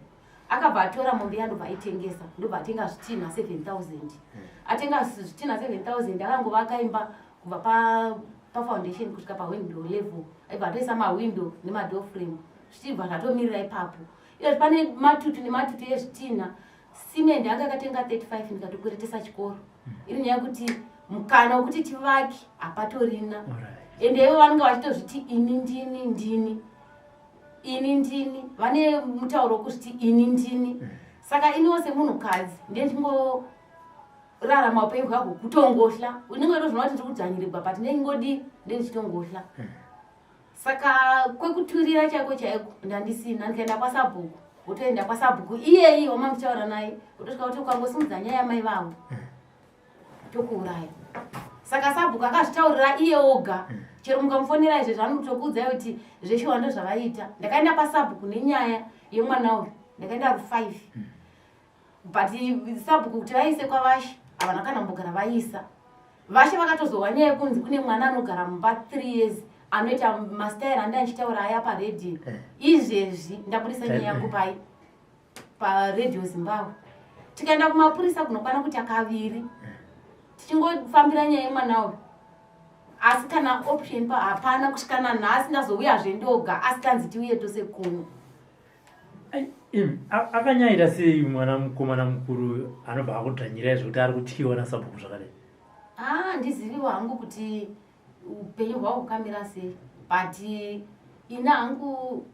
Akabva atora mombe yandobva aitengesa ndobva atenga zvitinha 7,000. Atenga zvitinha 7,000 akangovaka imba kubva pafoundation kusvika pawindow level aibva atoisa mawindow nemadoor frame zvichibva zvatomirira ipapo. Izvo pane matutu nematutu ezvitinha. Simende anga akatenga 35 ndikatokweretesa chikoro. Iri nyaya yekuti mukana wekuti tivake hapatorina. Ende ivo vanenge vachitozviti ini ndini vane mutauro wokuzviti ini ndini. Saka iniwo semunhukadzi ndechingorarama upenyu hwahwo kutongohla unenge ndozvona kuti ndiri kudzvanyirirwa but ndengodi ndendichitongohla. Saka kwekuturira chaiko ndandisina ndikaenda kwasabhuku wotoenda kwasabhuku iyeyi wamamutaura naye wotosvika kuti ukangosimudza nyaya yamai vavo tokuuraya. Saka sabhuku akazvitaurira iye oga chero mukamufonera izvo zvanotokuudzai kuti zveshiwa ndo zvavaita. Ndakaenda pasabhuku nenyaya yemwana uyu ndakaenda ru5 but sabhuku kuti vaise kwavashe havana kana mbogara vaisa. Vashe vakatozowa nyaya yekunzi kune mwana anogara mumba 3 years anoita mastaira andanchitaura aya paredhiyo. Izvezvi ndabudisa nyaya yangu paredhiyo Zimbabwe. Tikaenda kumapurisa kunokwana kuti akaviri tichingofambira nyaya yemwana uyu asi kana option hapana kusvikana nhasi ndazouya zvendoga asi kanzi tiuye tose kuno. akanyaita sei mwana mukomana mukuru anobva akudhanyira izvo kuti ari kutyiwa nasabhuku zvakadai? Ndiziviwa hangu kuti upenyu hwavo hukamira sei, but ina hangu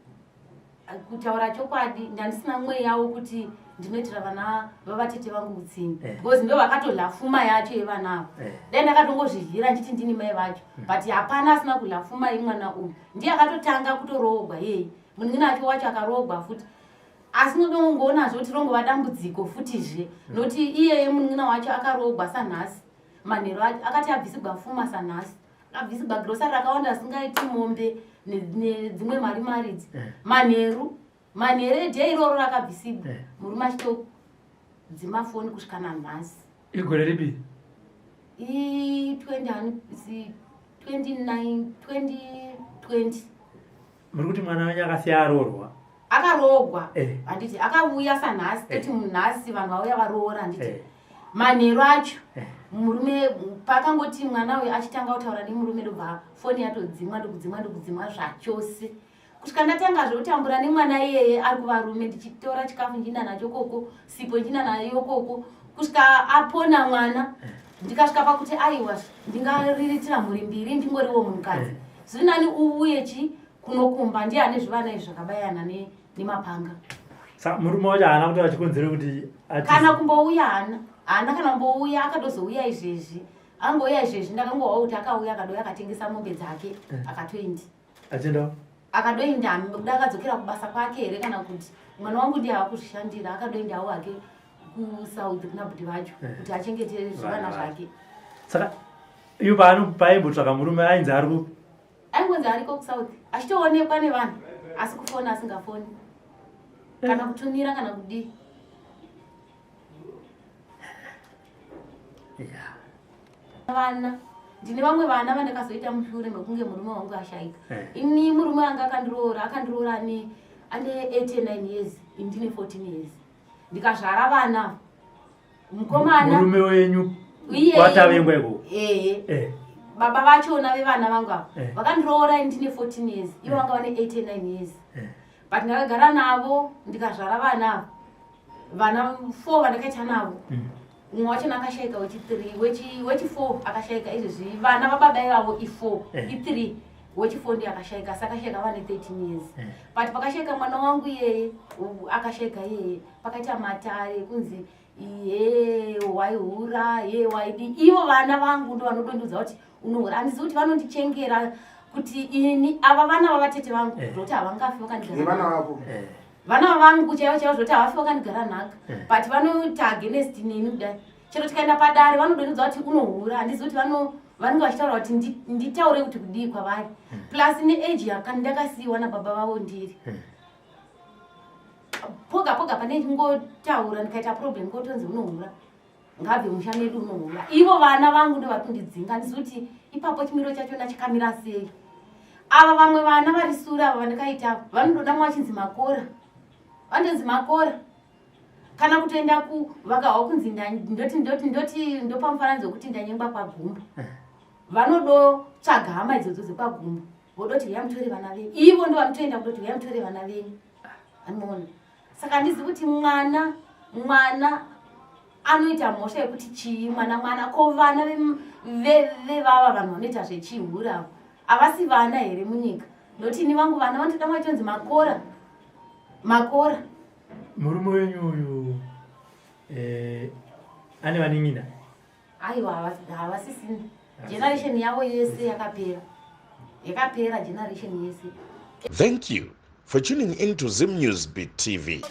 kutaura chokwadi ndandisina mweya wokuti ndinoitira vana vavatete vangu utsimbi because ndo vakatola pfuma yacho yevana avo. Dai ndakatongozvizhira nditi ndini mai vacho, but hapana asina kula pfuma yemwana uyu. Ndiye akatotanga kutorogwa yeye muningina acho wacho akarogwa futi. Asi nodongoona zvoti rongova dambudziko futizve noti iyeye muningina wacho akarogwa sanhasi. Manhero akati abvisigwa pfuma sanhasi, abvisigwa grosari rakawanda asingaiti mombe nedzimwe mari idzi. Manheru edhe iroro rakabvisigwa murume achitodzima foni kusvika nanhasi. Igore ripi? 2020. Muri kuti mwana wenyu akasiya arorwa? Akarogwa. Handiti akauya sanhasi toti munhasi vanhu vauya varoora handiti. Manheru acho murume pakangoti mwana uyu achitanga kutaura nemurume ndobva foni yatodzimwa ndokudzimwa zvachose. Kusvika ndatanga zvekutambura nemwana iyeye ari kuvarume ndichitora chikafu ndina nacho koko, sipo ndina nayo koko. Kusvika apona mwana ndikasvika pakuti aiwa ndingariritira mhuri mbiri ndingoriwo munhukadzi. Zviri nani uye kunokumba ndiye ane zvivana izvi zvakabayana nemapanga. Saka murume wacho haana kuti achikonzera kuti kana kumbouya haana kana kumbouya akatozouya izvezvi. Angouya izvezvi ndakangowa kuti akauya akadouya akatengesa mombe dzake akatoenda. Achienda? Akadoenda kuda akadzokera kubasa kwake here kana kuti mwana wangu ndiye akuzvishandira akadoendawo hake kuSouth kuna bhuti vacho kuti achengete zvivana zvake. Saka iyo paimbotsvaka murume ainzi ari kupi? Aingonzi ariko kuSouth achitoonekwa nevanhu asi kufona asingafoni kana kutumira kana kudii. Vana ndine vamwe vana vandakazoita mushure mekunge murume wangu ashaika. Ini murume wanga akandiroora ane 89 years, ndine 14 years. Ndikazvara vana mukomana murume wenyu watavengwa iko? Baba vachona vevana vangu ava vakandiroora ndine 14 years, ivo vanga vane 89 years. But ndakagara navo ndikazvara vana vana 4 vandakaita navo. Umwe wacho akashaika wechi3, wechi4 akashaika izvezvi vana vababa ivavo i4, i3, wechi4 ndiye akashaika, saka akashaika vane 13 years. But pakashaika mwana wangu yeye akashaika yeye pakaita matare kunzi waihura waidi. Ivo vana vangu ndo vanodondudza kuti unohura. Handizi kuti vanondichengera kuti ini ava vana vavatete vangu zvoti havangafi vakandigara. Vana vako? Vana vangu chaivo zvoti havafi vakandigara nhaka. But vanoita against nini kudai. Chero tikaenda padare vanodonudza kuti unohura. Handizi kuti vanenge vachitaura kuti nditaure kuti kudii kwavari. Plus neage yakandakasiyiwa nababa vavo ndiri. Poga pane chingotaura ndikaita problem ngotonzi unohura. Ngabve musha medu unohura. Ivo vana vangu ndo vatondidzinga. Handizi kuti ipapo chimiro chachona chakamira sei. Ava vamwe vana vari sure ava vandakaita vanododamwa vachinzi makora. Vanonzi makora. Kana kutoenda kuvakawa kunzi ndoti ndopamufananidzo wekuti ndanyengwa pagumbo. Vanodotsvaga hama idzodzo dzepagumbo. Vodoti uya mutore vana venyu. Ivo ndo vanotoenda kutoti uya mutore vana venyu. Anoona. Saka handizi kuti mwana anoita mhosva yekuti chii mwana ko vana vevava vanhu vanoita zvechihura havasi vana here munyika. Noti ini vangu vana vanotoda mwachonzi makora. Murume wenyu uyu ane vanin'ina? Aiwa havasisina. Generation yavo yese yakapera generation yese. Thank you for tuning in to Zim News Beat TV.